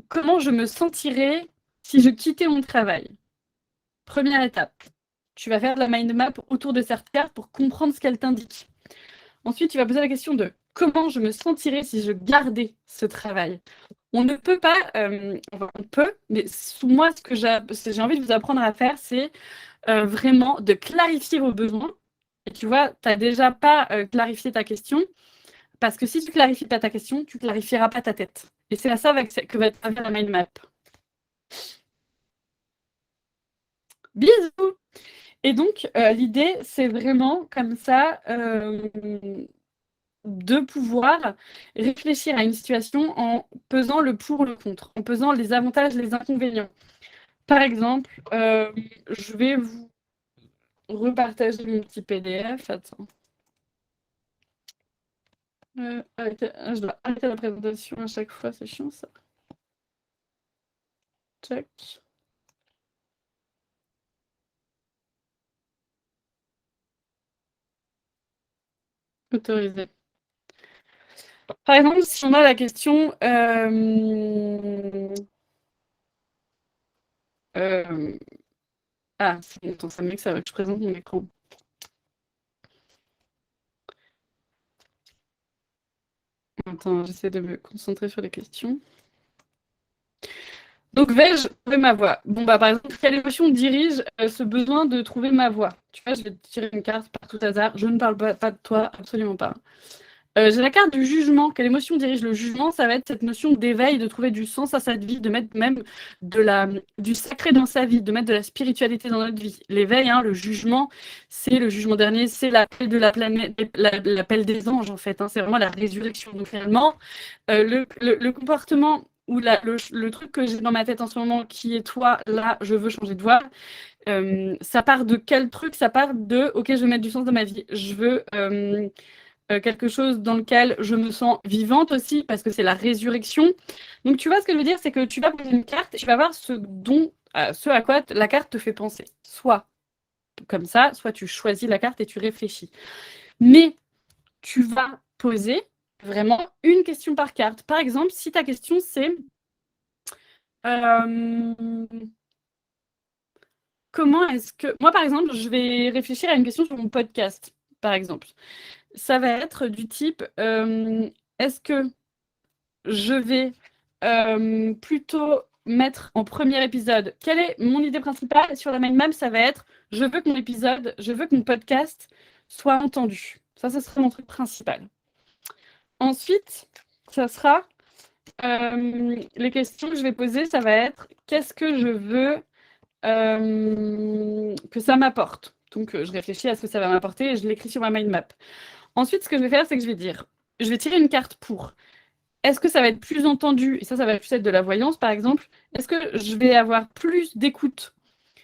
[SPEAKER 1] comment je me sentirais si je quittais mon travail? Première étape, tu vas faire de la mind map autour de cette carte pour comprendre ce qu'elle t'indique. Ensuite, tu vas poser la question de comment je me sentirais si je gardais ce travail. On ne peut pas, on peut, mais sous moi, ce que j'ai envie de vous apprendre à faire, c'est vraiment de clarifier vos besoins. Et tu vois, tu n'as déjà pas clarifié ta question. Parce que si tu clarifies pas ta question, tu clarifieras pas ta tête. Et c'est à ça que va servir la mind map. Bisous! Et donc, l'idée, c'est vraiment comme ça de pouvoir réfléchir à une situation en pesant le pour, le contre, en pesant les avantages, les inconvénients. Par exemple, je vais vous repartager mon petit PDF. Attends. Je dois arrêter la présentation à chaque fois, c'est chiant ça. Check. Autorisé. Par exemple, si on a la question ah, c'est bon, attends, ça me met que ça va que je présente mon écran. Attends, j'essaie de me concentrer sur les questions. Donc, vais-je trouver ma voix? Bon, bah, par exemple, quelle émotion dirige ce besoin de trouver ma voix? Tu vois, je vais te tirer une carte par tout hasard. Je ne parle pas de toi, absolument pas. J'ai la carte du jugement. Quelle émotion dirige le jugement? Ça va être cette notion d'éveil, de trouver du sens à sa vie, de mettre même du sacré dans sa vie, de mettre de la spiritualité dans notre vie. L'éveil, hein, le jugement, c'est le jugement dernier, c'est l'appel de la planète, l'appel des anges, en fait. Hein, c'est vraiment la résurrection. Donc, finalement, le comportement ou le truc que j'ai dans ma tête en ce moment, qui est toi, là, je veux changer de voix, ça part de quel truc? Ça part de, ok, je veux mettre du sens dans ma vie. Je veux quelque chose dans lequel je me sens vivante aussi, parce que c'est la résurrection. Donc, tu vois, ce que je veux dire, c'est que tu vas poser une carte et tu vas voir ce à quoi la carte te fait penser. Soit comme ça, soit tu choisis la carte et tu réfléchis. Mais tu vas poser vraiment une question par carte. Par exemple, si ta question c'est comment est-ce que... Moi, par exemple, je vais réfléchir à une question sur mon podcast, par exemple. Ça va être du type, est-ce que je vais plutôt mettre en premier épisode quelle est mon idée principale sur la mind map? Ça va être, je veux que mon podcast soit entendu. Ça serait mon truc principal. Ensuite, ça sera les questions que je vais poser, ça va être qu'est-ce que je veux que ça m'apporte. Donc, je réfléchis à ce que ça va m'apporter et je l'écris sur ma mind map. Ensuite, ce que je vais faire, c'est que je vais tirer une carte pour. Est-ce que ça va être plus entendu? Et ça va plus être de la voyance, par exemple. Est-ce que je vais avoir plus d'écoute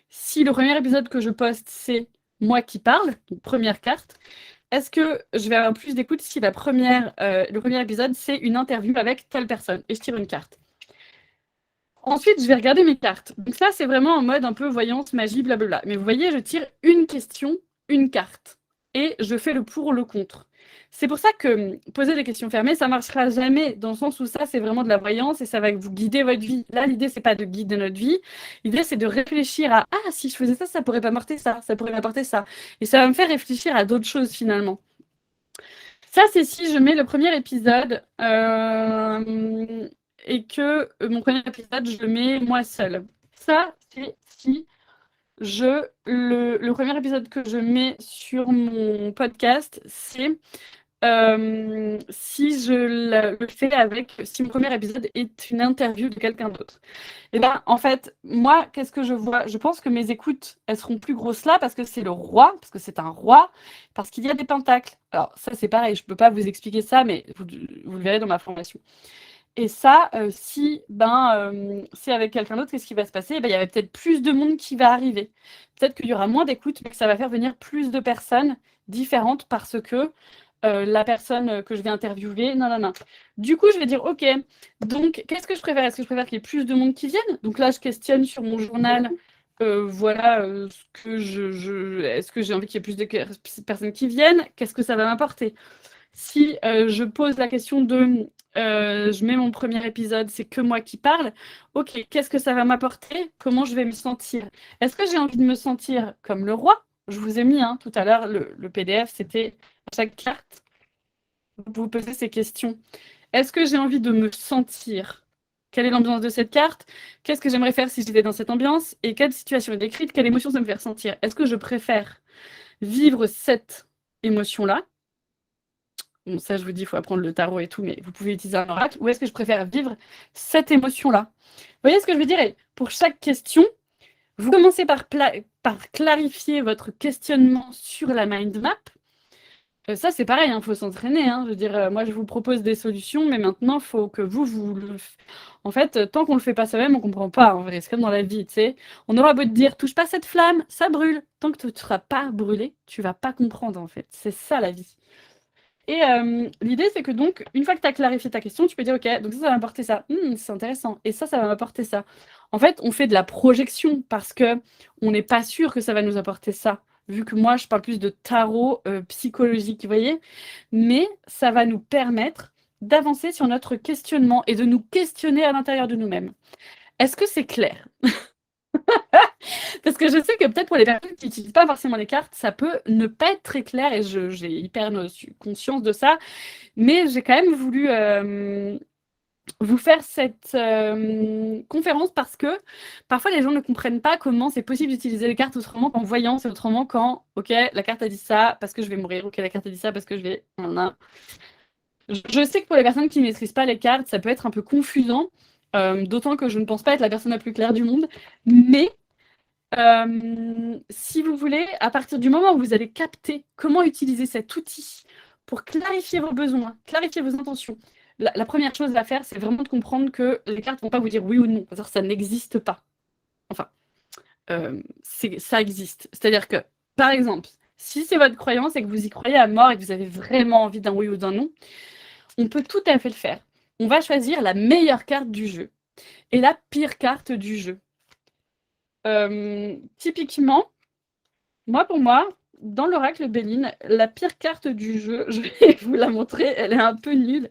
[SPEAKER 1] si le premier épisode que je poste, c'est moi qui parle, donc première carte? Est-ce que je vais avoir plus d'écoute si le premier épisode, c'est une interview avec telle personne? Et je tire une carte. Ensuite, je vais regarder mes cartes. Donc ça, c'est vraiment en mode un peu voyance, magie, blablabla. Mais vous voyez, je tire une question, une carte. Et je fais le pour, le contre. C'est pour ça que poser des questions fermées, ça ne marchera jamais, dans le sens où ça, c'est vraiment de la voyance et ça va vous guider votre vie. Là, l'idée, c'est pas de guider notre vie. L'idée, c'est de réfléchir à « Ah, si je faisais ça, ça pourrait pas m'apporter ça, ça pourrait m'apporter ça. » Et ça va me faire réfléchir à d'autres choses, finalement. Ça, c'est si je mets le premier épisode et que mon premier épisode, je le mets moi seule. Ça, c'est si le premier épisode que je mets sur mon podcast, c'est si je le fais si mon premier épisode est une interview de quelqu'un d'autre. Et ben, en fait, moi, qu'est-ce que je vois? Je pense que mes écoutes, elles seront plus grosses là parce que c'est le roi, parce que c'est un roi, parce qu'il y a des pentacles. Alors, ça, c'est pareil, je peux pas vous expliquer ça, mais vous le verrez dans ma formation. Et ça, si c'est avec quelqu'un d'autre, qu'est-ce qui va se passer? Ben, il y avait peut-être plus de monde qui va arriver. Peut-être qu'il y aura moins d'écoute, mais que ça va faire venir plus de personnes différentes parce que la personne que je vais interviewer, non, non, non. Du coup, je vais dire, OK, donc qu'est-ce que je préfère? Est-ce que je préfère qu'il y ait plus de monde qui vienne? Donc là, je questionne sur mon journal, voilà, ce que est-ce que j'ai envie qu'il y ait plus de personnes qui viennent? Qu'est-ce que ça va m'apporter? Si je pose la question de je mets mon premier épisode, c'est que moi qui parle, ok, qu'est-ce que ça va m'apporter? Comment je vais me sentir? Est-ce que j'ai envie de me sentir comme le roi? Je vous ai mis tout à l'heure le PDF, c'était à chaque carte, vous posez ces questions. Est-ce que j'ai envie de me sentir? Quelle est l'ambiance de cette carte? Qu'est-ce que j'aimerais faire si j'étais dans cette ambiance? Et quelle situation est décrite? Quelle émotion ça me fait ressentir? Est-ce que je préfère vivre cette émotion-là? Bon, ça, je vous dis, il faut apprendre le tarot et tout, mais vous pouvez utiliser un oracle. Ou est-ce que je préfère vivre cette émotion-là? Vous voyez ce que je veux dire? Et pour chaque question, vous commencez par clarifier votre questionnement sur la mind map. Ça, c'est pareil, il faut s'entraîner. Je veux dire, moi, je vous propose des solutions, mais maintenant, il faut que vous le... En fait, tant qu'on ne le fait pas soi-même, on ne comprend pas, en vrai. C'est comme dans la vie, tu sais. On aura beau te dire, touche pas cette flamme, ça brûle. Tant que tu ne seras pas brûlé, tu vas pas comprendre, en fait. C'est ça, la vie. Et l'idée, c'est que donc, une fois que tu as clarifié ta question, tu peux dire, OK, donc ça va m'apporter ça. C'est intéressant. Et ça va m'apporter ça. En fait, on fait de la projection parce que on n'est pas sûr que ça va nous apporter ça. Vu que moi, je parle plus de tarot psychologique, vous voyez. Mais ça va nous permettre d'avancer sur notre questionnement et de nous questionner à l'intérieur de nous-mêmes. Est-ce que c'est clair? Parce que je sais que peut-être pour les personnes qui n'utilisent pas forcément les cartes, ça peut ne pas être très clair et j'ai hyper conscience de ça. Mais j'ai quand même voulu vous faire cette conférence parce que parfois les gens ne comprennent pas comment c'est possible d'utiliser les cartes autrement qu'en voyant, c'est autrement quand, ok, la carte a dit ça parce que je vais mourir, ok, la carte a dit ça parce que je vais... Je sais que pour les personnes qui ne maîtrisent pas les cartes, ça peut être un peu confusant, d'autant que je ne pense pas être la personne la plus claire du monde, mais si vous voulez, à partir du moment où vous allez capter comment utiliser cet outil pour clarifier vos besoins, clarifier vos intentions, la première chose à faire, c'est vraiment de comprendre que les cartes ne vont pas vous dire oui ou non, parce que ça n'existe pas. Enfin, ça existe. C'est-à-dire que, par exemple, si c'est votre croyance et que vous y croyez à mort et que vous avez vraiment envie d'un oui ou d'un non, on peut tout à fait le faire. On va choisir la meilleure carte du jeu et la pire carte du jeu. Typiquement, pour moi, dans l'oracle Béline, la pire carte du jeu, je vais vous la montrer, elle est un peu nulle.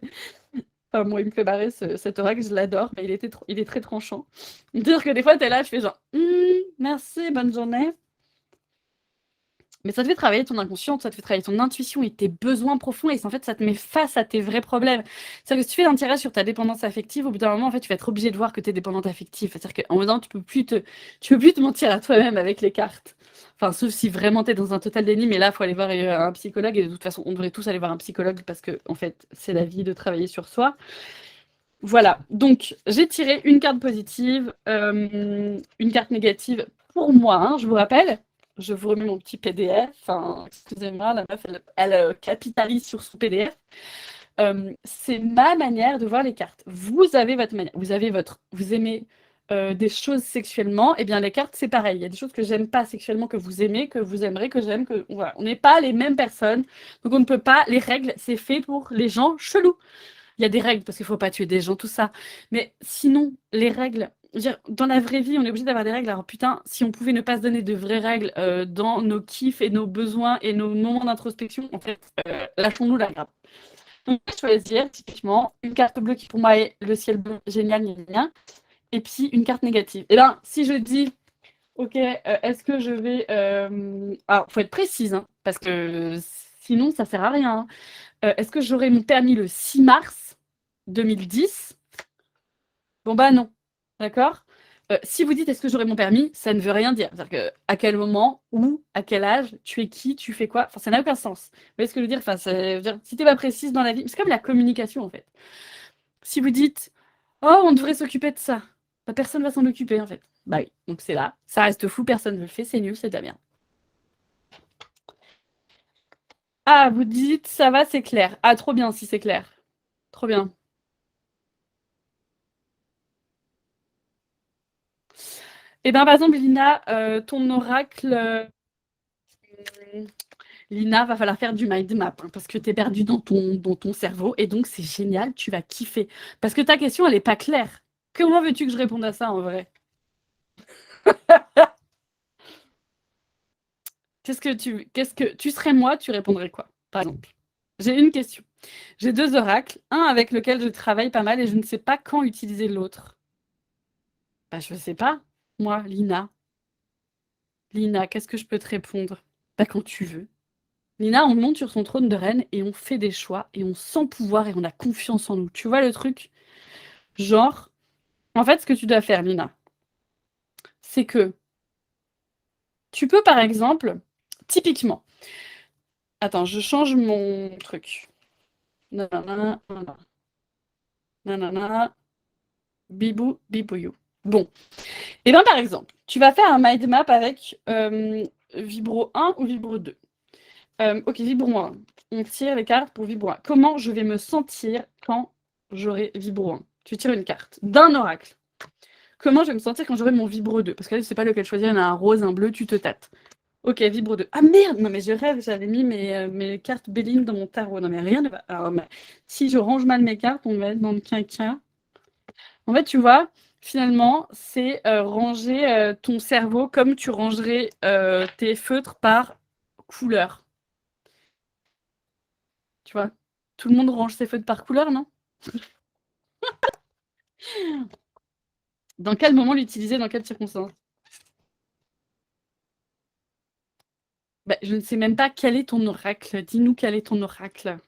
[SPEAKER 1] Enfin, moi, il me fait barrer cet oracle, je l'adore, mais il est très tranchant. Dire que des fois, tu es là, je fais genre merci, bonne journée. Mais ça te fait travailler ton inconscient, ça te fait travailler ton intuition et tes besoins profonds, et en fait, ça te met face à tes vrais problèmes. C'est-à-dire que si tu fais un tirage sur ta dépendance affective, au bout d'un moment, en fait, tu vas être obligé de voir que tu es dépendante affective. C'est-à-dire qu'en faisant, tu peux plus te mentir à toi-même avec les cartes. Enfin, sauf si vraiment tu es dans un total déni, mais là, il faut aller voir un psychologue, et de toute façon, on devrait tous aller voir un psychologue parce que, en fait, c'est la vie de travailler sur soi. Voilà, donc j'ai tiré une carte positive, une carte négative pour moi, je vous rappelle. je vous remets mon petit PDF. Enfin, excusez-moi, la meuf, elle capitalise sur son PDF. C'est ma manière de voir les cartes. Vous avez votre manière. Vous aimez des choses sexuellement. Eh bien, les cartes, c'est pareil. Il y a des choses que j'aime pas sexuellement, que vous aimez, que vous aimerez, que j'aime. Voilà. On n'est pas les mêmes personnes. Donc, on ne peut pas. Les règles, c'est fait pour les gens chelous. Il y a des règles parce qu'il faut pas tuer des gens, tout ça. Mais sinon, les règles, je veux dire, dans la vraie vie, on est obligé d'avoir des règles. Alors putain, si on pouvait ne pas se donner de vraies règles dans nos kiffs et nos besoins et nos moments d'introspection, en fait, lâchons-nous la grappe. Donc, je vais choisir typiquement une carte bleue qui pour moi est le ciel bleu, génial, gna, gna, gna, et puis une carte négative. Et bien, si je dis, ok, est-ce que je vais... Alors, il faut être précise, hein, parce que sinon, ça sert à rien. Hein. Est-ce que j'aurai mon permis le 6 mars 2010? Bon, bah non. D'accord? Si vous dites est-ce que j'aurai mon permis, ça ne veut rien dire. C'est-à-dire que à quel moment, où, à quel âge, tu es qui, tu fais quoi, enfin ça n'a aucun sens. Vous voyez ce que je veux dire? Enfin, si t'es pas précise dans la vie, c'est comme la communication en fait. Si vous dites oh on devrait s'occuper de ça, bah, personne va s'en occuper en fait. Bah oui, donc c'est là, ça reste fou, personne ne le fait, c'est nul, c'est de la merde. Ah, vous dites ça va, c'est clair. Ah, trop bien si c'est clair. Trop bien. Et bien par exemple, Lina, ton oracle. Lina, va falloir faire du mind map hein, parce que tu es perdu dans ton cerveau et donc c'est génial, tu vas kiffer. Parce que ta question, elle n'est pas claire. Comment veux-tu que je réponde à ça en vrai? Qu'est-ce que tu serais moi, tu répondrais quoi, par exemple? J'ai une question. J'ai deux oracles, un avec lequel je travaille pas mal et je ne sais pas quand utiliser l'autre. Bah, je sais pas. Moi, Lina. Lina, qu'est-ce que je peux te répondre? Bah, quand tu veux. Lina, on monte sur son trône de reine et on fait des choix et on sent pouvoir et on a confiance en nous. Tu vois le truc? Genre, en fait, ce que tu dois faire, Lina, c'est que tu peux, par exemple, typiquement, attends, je change mon truc. Nanana, nanana, nanana, bibou, bibouyou. Bon, et bien par exemple, tu vas faire un mind map avec Vibro 1 ou Vibro 2. Ok, Vibro 1. On tire les cartes pour Vibro 1. Comment je vais me sentir quand j'aurai Vibro 1? Tu tires une carte d'un oracle. Comment je vais me sentir quand j'aurai mon Vibro 2? Parce que là, je sais pas lequel choisir, il y en a un rose, un bleu, tu te tâtes. Ok, Vibro 2. Ah merde, non mais je rêve, j'avais mis mes cartes Béline dans mon tarot. Non mais rien ne va. Alors, si je range mal mes cartes, on va être dans le quinquin. En fait, tu vois, finalement, c'est ranger ton cerveau comme tu rangerais tes feutres par couleur. Tu vois, tout le monde range ses feutres par couleur, non? Dans quel moment l'utiliser, dans quelles circonstances? Bah, je ne sais même pas quel est ton oracle. Dis-nous quel est ton oracle.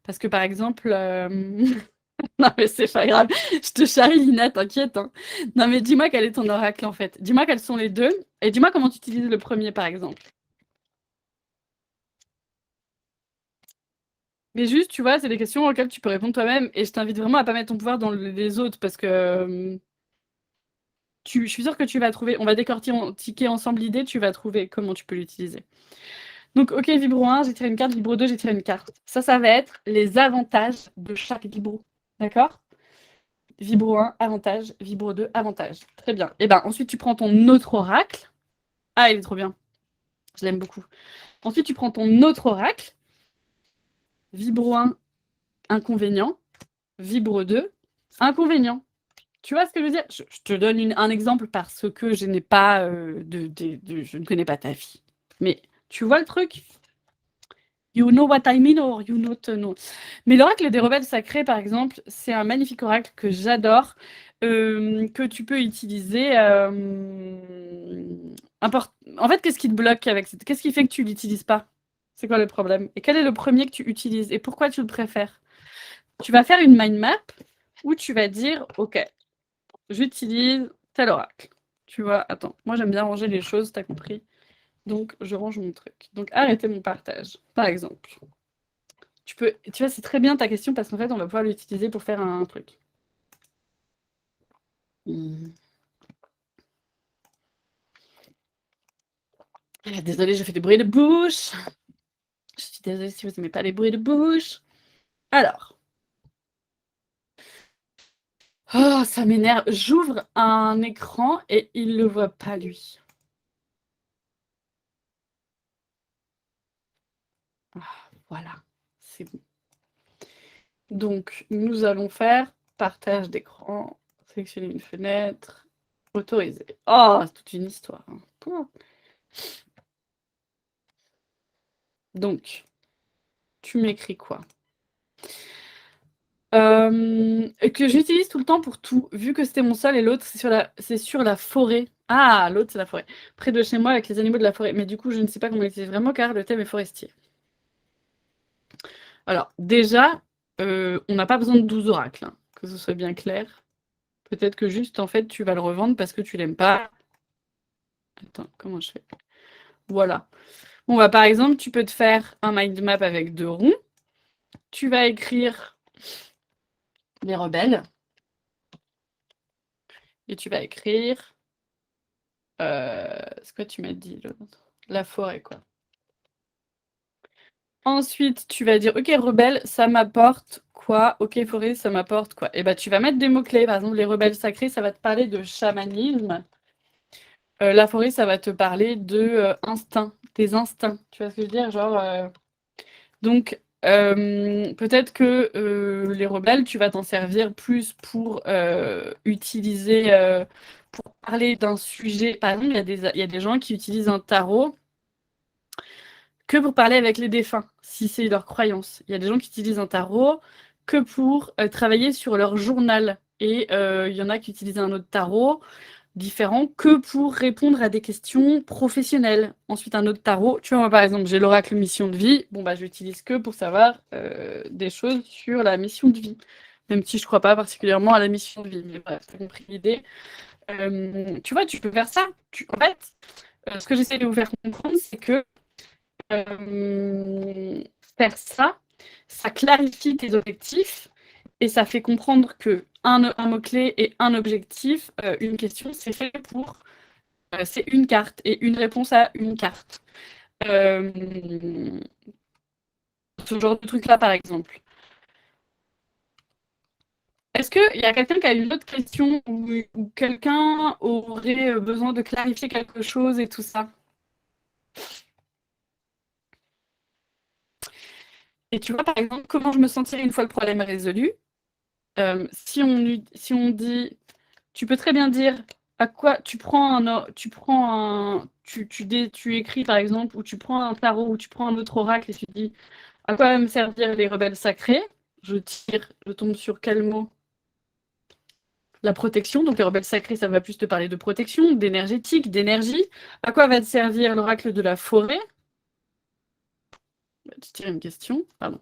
[SPEAKER 1] Parce que par exemple, non mais c'est pas grave, je te charrie Lina, t'inquiète. Hein. Non mais dis-moi quel est ton oracle en fait. Dis-moi quels sont les deux et dis-moi comment tu utilises le premier par exemple. Mais juste, tu vois, c'est des questions auxquelles tu peux répondre toi-même et je t'invite vraiment à pas mettre ton pouvoir dans les autres parce que je suis sûre que tu vas trouver, on va décortiquer ensemble l'idée, tu vas trouver comment tu peux l'utiliser. Donc ok, Vibro 1, j'ai tiré une carte, Vibro 2, j'ai tiré une carte. Ça va être les avantages de chaque Vibro. D'accord? Vibro 1, avantage. Vibro 2, avantage. Très bien. Et ben ensuite, tu prends ton autre oracle. Ah, il est trop bien. Je l'aime beaucoup. Ensuite, tu prends ton autre oracle. Vibro 1, inconvénient. Vibro 2, inconvénient. Tu vois ce que je veux dire? Je te donne un exemple parce que je n'ai pas je ne connais pas ta vie. Mais tu vois le truc? You know what I mean or you not know. Mais l'oracle des rebelles sacrés, par exemple, c'est un magnifique oracle que j'adore, que tu peux utiliser. En fait, qu'est-ce qui te bloque avec cette... Qu'est-ce qui fait que tu l'utilises pas? C'est quoi le problème? Et quel est le premier que tu utilises? Et pourquoi tu le préfères? Tu vas faire une mind map où tu vas dire, OK, j'utilise tel oracle. Tu vois, attends, moi j'aime bien ranger les choses, t'as compris? Donc, je range mon truc. Donc, arrêtez mon partage, par exemple. Tu vois, c'est très bien ta question parce qu'en fait, on va pouvoir l'utiliser pour faire un truc. Mmh. Désolée, je fais des bruits de bouche. Je suis désolée si vous n'aimez pas les bruits de bouche. Alors. Oh, ça m'énerve. J'ouvre un écran et il le voit pas, lui. Ah, voilà, c'est bon. Donc, nous allons faire partage d'écran, sélectionner une fenêtre, autoriser. Oh, c'est toute une histoire, hein. Donc, tu m'écris quoi? Que j'utilise tout le temps pour tout, vu que c'était mon seul et l'autre c'est sur la forêt. Ah, l'autre c'est la forêt. Près de chez moi avec les animaux de la forêt. Mais du coup, je ne sais pas comment l'utiliser vraiment car le thème est forestier. Alors, déjà, on n'a pas besoin de 12 oracles, hein, que ce soit bien clair. Peut-être que juste, en fait, tu vas le revendre parce que tu l'aimes pas. Attends, comment je fais? Voilà. Bon, bah, par exemple, tu peux te faire un mind map avec 2 ronds. Tu vas écrire les rebelles. Et tu vas écrire... ce que tu m'as dit, l'autre. La forêt, quoi. Ensuite, tu vas dire, ok, rebelle, ça m'apporte quoi? Ok, forêt, ça m'apporte quoi? Et bah, tu vas mettre des mots-clés. Par exemple, les rebelles sacrés, ça va te parler de chamanisme. La forêt, ça va te parler de instinct, tes instincts. Tu vois ce que je veux dire? Genre, donc, peut-être que les rebelles, tu vas t'en servir plus pour utiliser, pour parler d'un sujet. Par exemple, il y a des gens qui utilisent un tarot que pour parler avec les défunts, si c'est leur croyance. Il y a des gens qui utilisent un tarot que pour travailler sur leur journal. Et il y en a qui utilisent un autre tarot différent que pour répondre à des questions professionnelles. Ensuite, un autre tarot. Tu vois, moi, par exemple, j'ai l'oracle mission de vie. Bon, bah, je l'utilise que pour savoir des choses sur la mission de vie. Même si je ne crois pas particulièrement à la mission de vie. Mais bref, tu as compris l'idée. Tu vois, tu peux faire ça. En fait, ce que j'essaie de vous faire comprendre, c'est que euh, faire ça, ça clarifie tes objectifs et ça fait comprendre que un mot-clé et un objectif, une question, c'est fait pour... c'est une carte et une réponse à une carte. Euh, Ce genre de truc-là, par exemple. Est-ce qu'il y a quelqu'un qui a une autre question ou quelqu'un aurait besoin de clarifier quelque chose et tout ça? Et tu vois, par exemple, comment je me sentirais une fois le problème résolu? Si on dit, tu peux très bien dire à quoi tu écris par exemple, ou tu prends un tarot, ou tu prends un autre oracle et tu dis à quoi va me servir les rebelles sacrés? Je tire, je tombe sur quel mot? La protection. Donc les rebelles sacrés, ça va plus te parler de protection, d'énergétique, d'énergie. À quoi va te servir l'oracle de la forêt? Tu tires une question, pardon.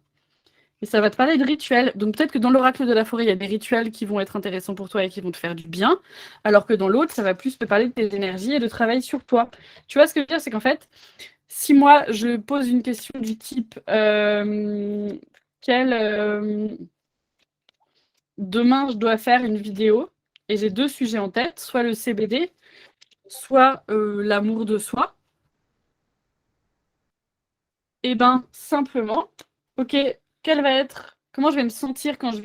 [SPEAKER 1] Et ça va te parler de rituels. Donc peut-être que dans l'oracle de la forêt, il y a des rituels qui vont être intéressants pour toi et qui vont te faire du bien, alors que dans l'autre, ça va plus te parler de tes énergies et de travail sur toi. Tu vois ce que je veux dire? C'est qu'en fait, si moi, je pose une question du type quel, demain, je dois faire une vidéo, et j'ai 2 sujets en tête, soit le CBD, soit l'amour de soi, et ben simplement, ok, quelle va être, comment je vais me sentir quand je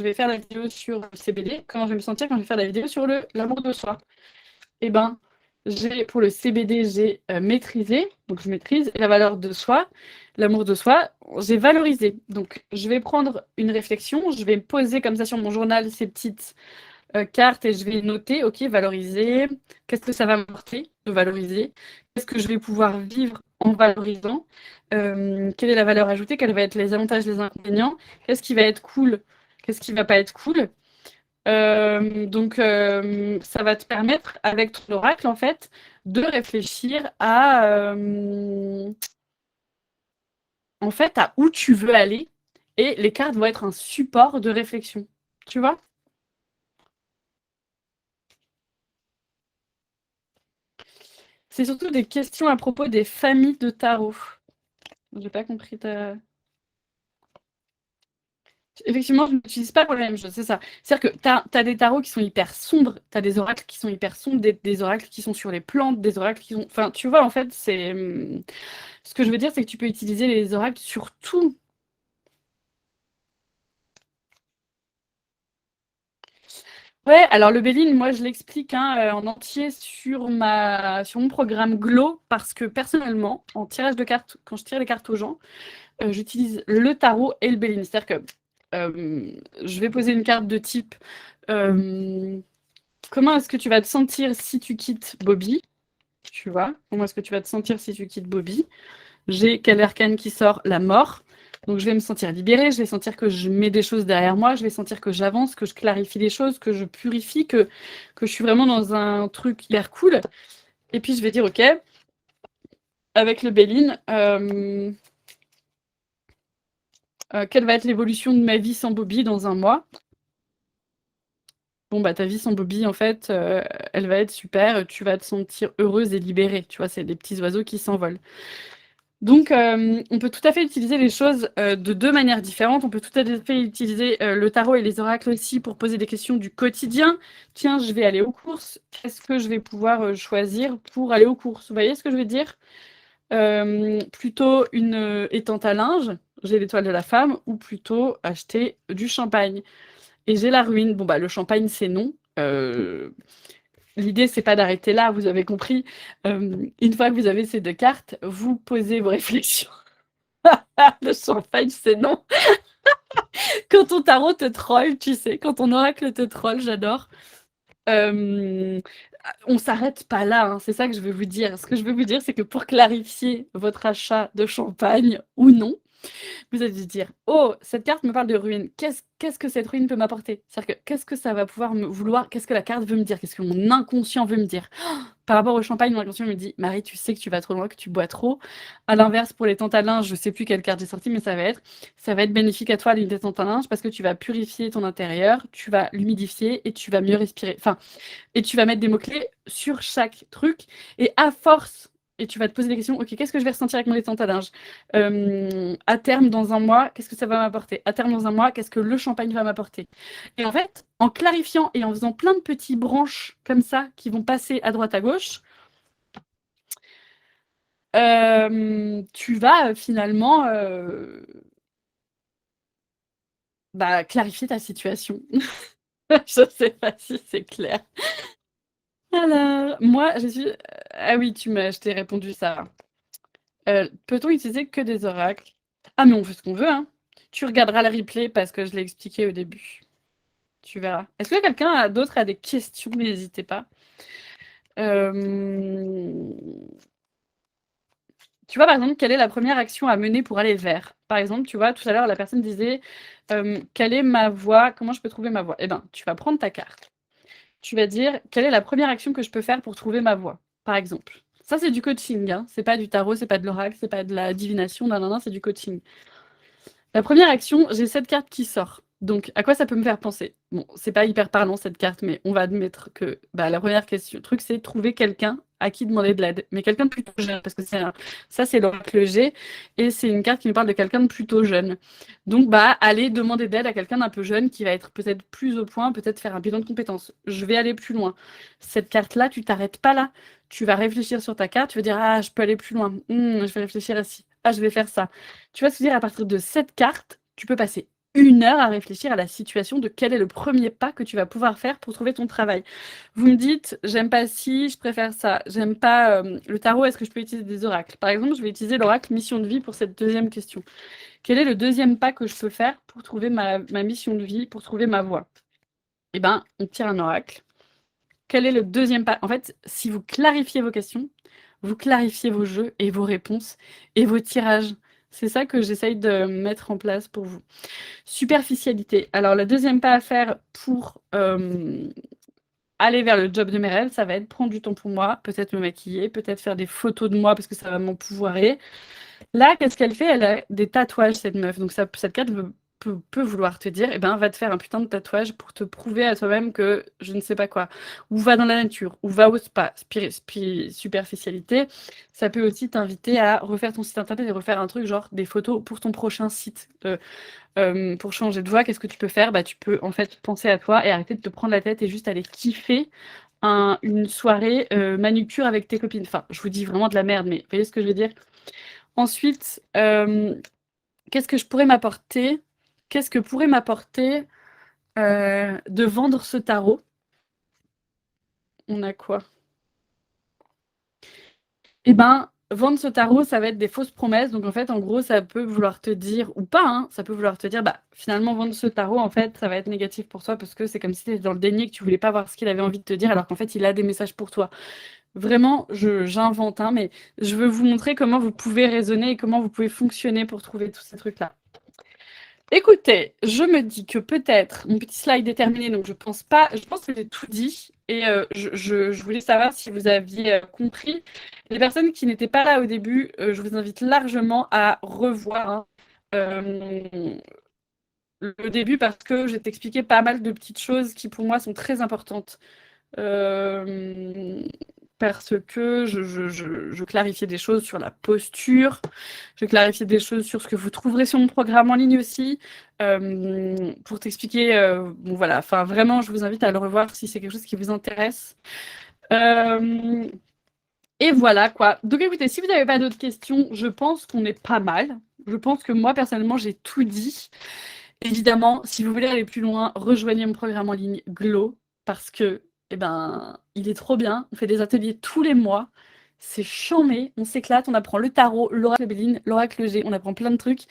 [SPEAKER 1] vais faire la vidéo sur le CBD, comment je vais me sentir quand je vais faire la vidéo sur l'amour de soi. Et ben, pour le CBD, j'ai maîtrisé, donc je maîtrise la valeur de soi, l'amour de soi, j'ai valorisé. Donc, je vais prendre une réflexion, je vais me poser comme ça sur mon journal ces petites carte et je vais noter, ok, valoriser, qu'est-ce que ça va m'apporter de valoriser, qu'est-ce que je vais pouvoir vivre en valorisant, quelle est la valeur ajoutée, quels vont être les avantages, les inconvénients, qu'est-ce qui va être cool, qu'est-ce qui va pas être cool. Donc, ça va te permettre, avec ton oracle, en fait, de réfléchir en fait, à où tu veux aller. Et les cartes vont être un support de réflexion. Tu vois? C'est surtout des questions à propos des familles de tarot. J'ai pas compris ta... Effectivement, je n'utilise pas pour la même chose, c'est ça. C'est-à-dire que tu as des tarots qui sont hyper sombres, tu as des oracles qui sont hyper sombres, des oracles qui sont sur les plantes, des oracles qui sont... Enfin, tu vois, en fait, c'est... Ce que je veux dire, c'est que tu peux utiliser les oracles sur tout. Ouais, alors le Béline, moi, je l'explique hein, en entier sur mon programme Glow, parce que personnellement, en tirage de cartes, quand je tire les cartes aux gens, j'utilise le tarot et le Béline. C'est-à-dire que je vais poser une carte de type... euh, Comment est-ce que tu vas te sentir si tu quittes Bobby? Tu vois? Comment est-ce que tu vas te sentir si tu quittes Bobby? J'ai quel arcane qui sort? La mort. Donc je vais me sentir libérée, je vais sentir que je mets des choses derrière moi, je vais sentir que j'avance, que je clarifie les choses, que je purifie, que je suis vraiment dans un truc hyper cool. Et puis je vais dire, ok, avec le Béline, quelle va être l'évolution de ma vie sans Bobby dans un mois? Bon, bah ta vie sans Bobby, en fait, elle va être super, tu vas te sentir heureuse et libérée. Tu vois, c'est des petits oiseaux qui s'envolent. Donc, on peut tout à fait utiliser les choses de deux manières différentes. On peut tout à fait utiliser le tarot et les oracles aussi pour poser des questions du quotidien. Tiens, je vais aller aux courses. Qu'est-ce que je vais pouvoir choisir pour aller aux courses? Vous voyez ce que je veux dire? Plutôt une étante à linge, j'ai l'étoile de la femme, ou plutôt acheter du champagne. Et j'ai la ruine. Bon, bah, le champagne, c'est non. L'idée, c'est pas d'arrêter là, vous avez compris. Une fois que vous avez ces deux cartes, vous posez vos réflexions. Le champagne, c'est non. Quand ton tarot te troll, tu sais, quand ton oracle te troll, j'adore. Euh, on s'arrête pas là, hein, c'est ça que je veux vous dire. Ce que je veux vous dire, c'est que pour clarifier votre achat de champagne ou non, vous allez dire, oh, cette carte me parle de ruine. Qu'est-ce que cette ruine peut m'apporter? C'est-à-dire que qu'est-ce que ça va pouvoir me vouloir? Qu'est-ce que la carte veut me dire? Qu'est-ce que mon inconscient veut me dire? Par rapport au champagne, mon inconscient me dit, Marie, tu sais que tu vas trop loin, que tu bois trop. À l'inverse, pour les tentes à linge, je sais plus quelle carte j'ai sortie, mais ça va être bénéfique à toi, les tentes à linge, parce que tu vas purifier ton intérieur, tu vas l'humidifier et tu vas mieux respirer. Enfin, et tu vas mettre des mots-clés sur chaque truc. Et à force, et tu vas te poser des questions, ok, qu'est-ce que je vais ressentir avec mon détente à linge à terme, dans un mois, qu'est-ce que ça va m'apporter? À terme, dans un mois, qu'est-ce que le champagne va m'apporter? Et en fait, en clarifiant et en faisant plein de petits branches comme ça qui vont passer à droite à gauche, tu vas finalement bah, clarifier ta situation. Je sais pas si c'est clair. Alors, moi, je suis... Ah oui, je t'ai répondu ça. Peut-on utiliser que des oracles? Ah, mais on fait ce qu'on veut, hein. Tu regarderas le replay parce que je l'ai expliqué au début. Tu verras. Est-ce que d'autre a des questions? N'hésitez pas. Euh, Tu vois, par exemple, quelle est la première action à mener pour aller vers? Par exemple, tu vois, tout à l'heure, la personne disait, quelle est ma voie? Comment je peux trouver ma voie? Eh bien, tu vas prendre ta carte. Tu vas dire, quelle est la première action que je peux faire pour trouver ma voie? Par exemple. Ça, c'est du coaching, hein. C'est pas du tarot, c'est pas de l'oracle, c'est pas de la divination, non, c'est du coaching. La première action, j'ai cette carte qui sort. Donc, à quoi ça peut me faire penser? Bon, c'est pas hyper parlant cette carte, mais on va admettre que bah, la première question, le truc, c'est trouver quelqu'un à qui demander de l'aide. Mais quelqu'un de plutôt jeune, parce que ça, c'est l'oracle G, et c'est une carte qui nous parle de quelqu'un de plutôt jeune. Donc, bah, aller demander d'aide à quelqu'un d'un peu jeune qui va être peut-être plus au point, peut-être faire un bilan de compétences. Je vais aller plus loin. Cette carte-là, tu t'arrêtes pas là. Tu vas réfléchir sur ta carte, tu vas dire, ah, je peux aller plus loin. Je vais réfléchir ici. Ah, je vais faire ça. Tu vas se dire, à partir de cette carte, tu peux passer 1 heure à réfléchir à la situation de quel est le premier pas que tu vas pouvoir faire pour trouver ton travail. Vous me dites, j'aime pas ci, je préfère ça. J'aime pas le tarot, est-ce que je peux utiliser des oracles? Par exemple, je vais utiliser l'oracle mission de vie pour cette deuxième question. Quel est le deuxième pas que je peux faire pour trouver ma mission de vie, pour trouver ma voie? Eh bien, on tire un oracle. Quel est le deuxième pas? En fait, si vous clarifiez vos questions, vous clarifiez vos jeux et vos réponses et vos tirages. C'est ça que j'essaye de mettre en place pour vous. Superficialité. Alors, le deuxième pas à faire pour aller vers le job de mes rêves, ça va être prendre du temps pour moi, peut-être me maquiller, peut-être faire des photos de moi parce que ça va m'empouvoirer. Là, qu'est-ce qu'elle fait? Elle a des tatouages, cette meuf. Donc, cette carte veut
[SPEAKER 2] peut vouloir te dire, eh ben, va te faire un putain de tatouage pour te prouver à toi-même que je ne sais pas quoi. Ou va dans la nature, ou va au spa, superficialité. Ça peut aussi t'inviter à refaire ton site internet et refaire un truc genre des photos pour ton prochain site. Pour changer de voix, qu'est-ce que tu peux faire? Bah, tu peux en fait penser à toi et arrêter de te prendre la tête et juste aller kiffer une soirée manucure avec tes copines. Enfin, je vous dis vraiment de la merde, mais vous voyez ce que je veux dire? Ensuite, qu'est-ce que je pourrais m'apporter? Qu'est-ce que pourrait m'apporter de vendre ce tarot? On a quoi? Eh ben, vendre ce tarot, ça va être des fausses promesses. Donc, en fait, en gros, ça peut vouloir te dire, ou pas, hein, ça peut vouloir te dire, bah, finalement, vendre ce tarot, en fait, ça va être négatif pour toi parce que c'est comme si tu étais dans le déni, que tu voulais pas voir ce qu'il avait envie de te dire, alors qu'en fait, il a des messages pour toi. Vraiment, j'invente, hein, mais je veux vous montrer comment vous pouvez raisonner et comment vous pouvez fonctionner pour trouver tous ces trucs-là. Écoutez, je me dis que peut-être mon petit slide est terminé, donc je pense pas, je pense que j'ai tout dit. Et je voulais savoir si vous aviez compris. Les personnes qui n'étaient pas là au début, je vous invite largement à revoir hein, euh, le début parce que je vais t'expliquer pas mal de petites choses qui pour moi sont très importantes. Euh, Parce que je clarifiais des choses sur la posture, je clarifiais des choses sur ce que vous trouverez sur mon programme en ligne aussi, pour t'expliquer, bon voilà, enfin vraiment, je vous invite à le revoir si c'est quelque chose qui vous intéresse. Euh, et voilà quoi. Donc écoutez, si vous n'avez pas d'autres questions, je pense qu'on est pas mal. Je pense que moi, personnellement, j'ai tout dit. Évidemment, si vous voulez aller plus loin, rejoignez mon programme en ligne Glow parce que, eh ben, il est trop bien. On fait des ateliers tous les mois. C'est chambé, on s'éclate, on apprend le tarot, l'oracle Béline, l'oracle G, on apprend plein de trucs.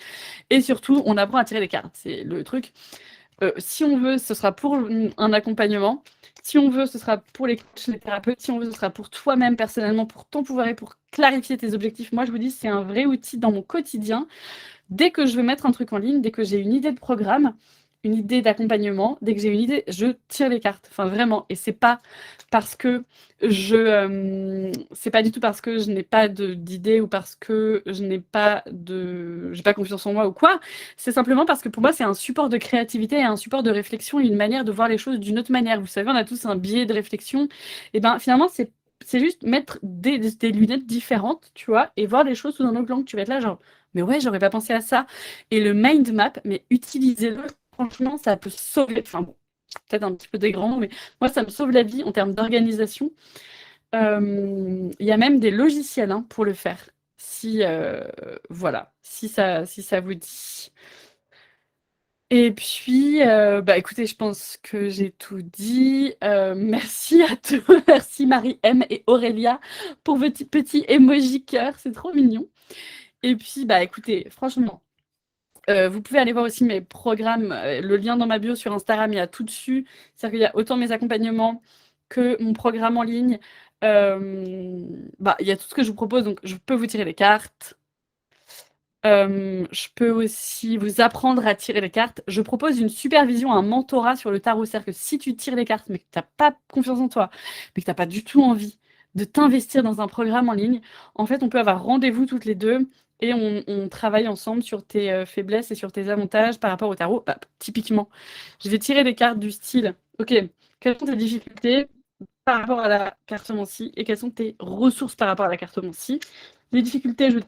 [SPEAKER 2] Et surtout, on apprend à tirer les cartes. C'est le truc. Si on veut, ce sera pour un accompagnement. Si on veut, ce sera pour les coachs, les thérapeutes. Si on veut, ce sera pour toi-même personnellement, pour ton pouvoir et pour clarifier tes objectifs. Moi, je vous dis, c'est un vrai outil dans mon quotidien. Dès que je veux mettre un truc en ligne, dès que j'ai une idée de programme, une idée d'accompagnement, dès que j'ai une idée, je tire les cartes. Enfin, vraiment. Et c'est pas parce que c'est pas du tout parce que je n'ai pas d'idée ou parce que je n'ai pas j'ai pas confiance en moi ou quoi. C'est simplement parce que pour moi, c'est un support de créativité et un support de réflexion et une manière de voir les choses d'une autre manière. Vous savez, on a tous un biais de réflexion. Et ben, finalement, c'est juste mettre des lunettes différentes, tu vois, et voir les choses sous un autre angle. Tu vas être là, genre, mais ouais, j'aurais pas pensé à ça. Et le mind map, mais utilisez-le. Franchement, ça peut sauver. Enfin, bon, peut-être un petit peu des grands mots, mais moi, ça me sauve la vie en termes d'organisation. Il y a même des logiciels hein, pour le faire. Si, voilà, si ça vous dit. Et puis, bah écoutez, je pense que j'ai tout dit. Merci à tous. Merci Marie-M et Aurélia pour vos petits emoji cœur. C'est trop mignon. Et puis, bah écoutez, franchement, vous pouvez aller voir aussi mes programmes. Le lien dans ma bio sur Instagram, il y a tout dessus. C'est-à-dire qu'il y a autant mes accompagnements que mon programme en ligne. Bah, il y a tout ce que je vous propose. Donc, je peux vous tirer les cartes. Je peux aussi vous apprendre à tirer les cartes. Je propose une supervision, un mentorat sur le tarot. C'est-à-dire que si tu tires les cartes, mais que tu n'as pas confiance en toi, mais que tu n'as pas du tout envie de t'investir dans un programme en ligne, en fait, on peut avoir rendez-vous toutes les deux et on travaille ensemble sur tes faiblesses et sur tes avantages par rapport au tarot. Bah, typiquement, je vais tirer des cartes du style, OK, quelles sont tes difficultés par rapport à la cartomancie et quelles sont tes ressources par rapport à la cartomancie. Les difficultés, je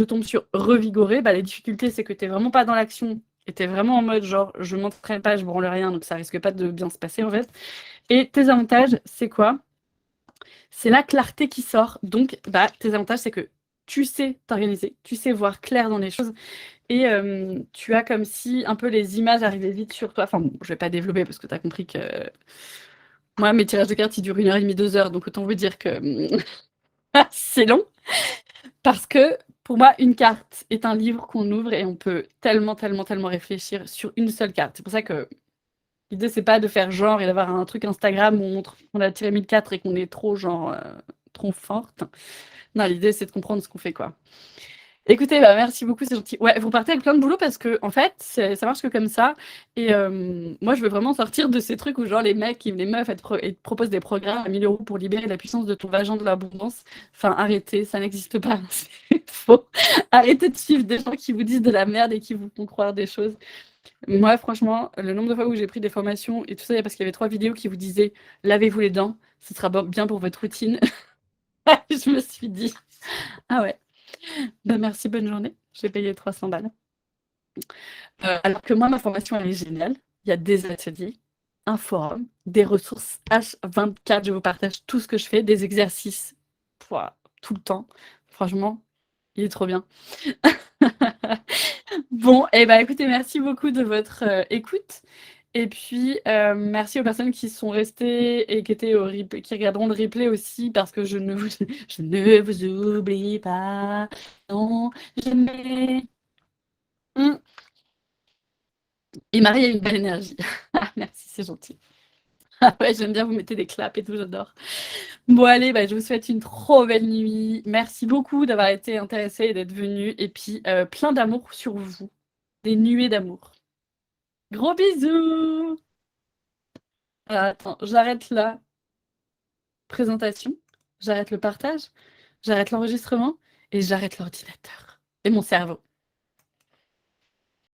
[SPEAKER 2] tombe sur revigorer. Bah, les difficultés, c'est que tu n'es vraiment pas dans l'action et tu es vraiment en mode genre je m'entraîne pas, je branle rien, donc ça risque pas de bien se passer en fait. Et tes avantages, c'est quoi? C'est la clarté qui sort. Donc, bah, tes avantages, c'est que tu sais t'organiser, tu sais voir clair dans les choses et tu as comme si un peu les images arrivaient vite sur toi. Enfin, bon, je vais pas développer parce que tu as compris que moi, mes tirages de cartes, ils durent 1h30, 2 heures, donc autant vous dire que c'est long. Parce que pour moi, une carte est un livre qu'on ouvre et on peut tellement, tellement, tellement réfléchir sur une seule carte. C'est pour ça que l'idée, c'est pas de faire genre et d'avoir un truc Instagram où on montre qu'on a tiré 1004 et qu'on est trop, genre, trop forte. Non, l'idée, c'est de comprendre ce qu'on fait, quoi. Écoutez, bah, merci beaucoup, c'est gentil. Ouais, vous partez avec plein de boulot parce que en fait, ça marche que comme ça. Et moi, je veux vraiment sortir de ces trucs où genre les mecs, les meufs, elles te proposent des programmes à 1 000 € pour libérer la puissance de ton vagin de l'abondance. Enfin, arrêtez, ça n'existe pas, c'est faux. Arrêtez de suivre des gens qui vous disent de la merde et qui vous font croire des choses. Moi, franchement, le nombre de fois où j'ai pris des formations et tout ça, parce qu'il y avait 3 vidéos qui vous disaient lavez-vous les dents, ce sera bien pour votre routine. Je me suis dit, ah ouais. Ben merci, bonne journée. Je vais payer 300 balles. Alors que moi, ma formation, elle est géniale. Il y a des ateliers, un forum, des ressources H24. Je vous partage tout ce que je fais, des exercices pouah, tout le temps. Franchement, il est trop bien. Bon, et ben écoutez, merci beaucoup de votre écoute. Et puis, merci aux personnes qui sont restées et qui étaient au replay, qui regarderont le replay aussi, parce que je ne vous, je ne vous oublie pas. Non, jamais. Mmh. Et Marie a une belle énergie. Ah, merci, c'est gentil. Ah ouais, j'aime bien, vous mettez des claps et tout, j'adore. Bon, allez, bah, je vous souhaite une trop belle nuit. Merci beaucoup d'avoir été intéressé et d'être venu. Et puis, plein d'amour sur vous. Des nuées d'amour. Gros bisous. Alors, attends, j'arrête la présentation, j'arrête le partage, j'arrête l'enregistrement et j'arrête l'ordinateur et mon cerveau.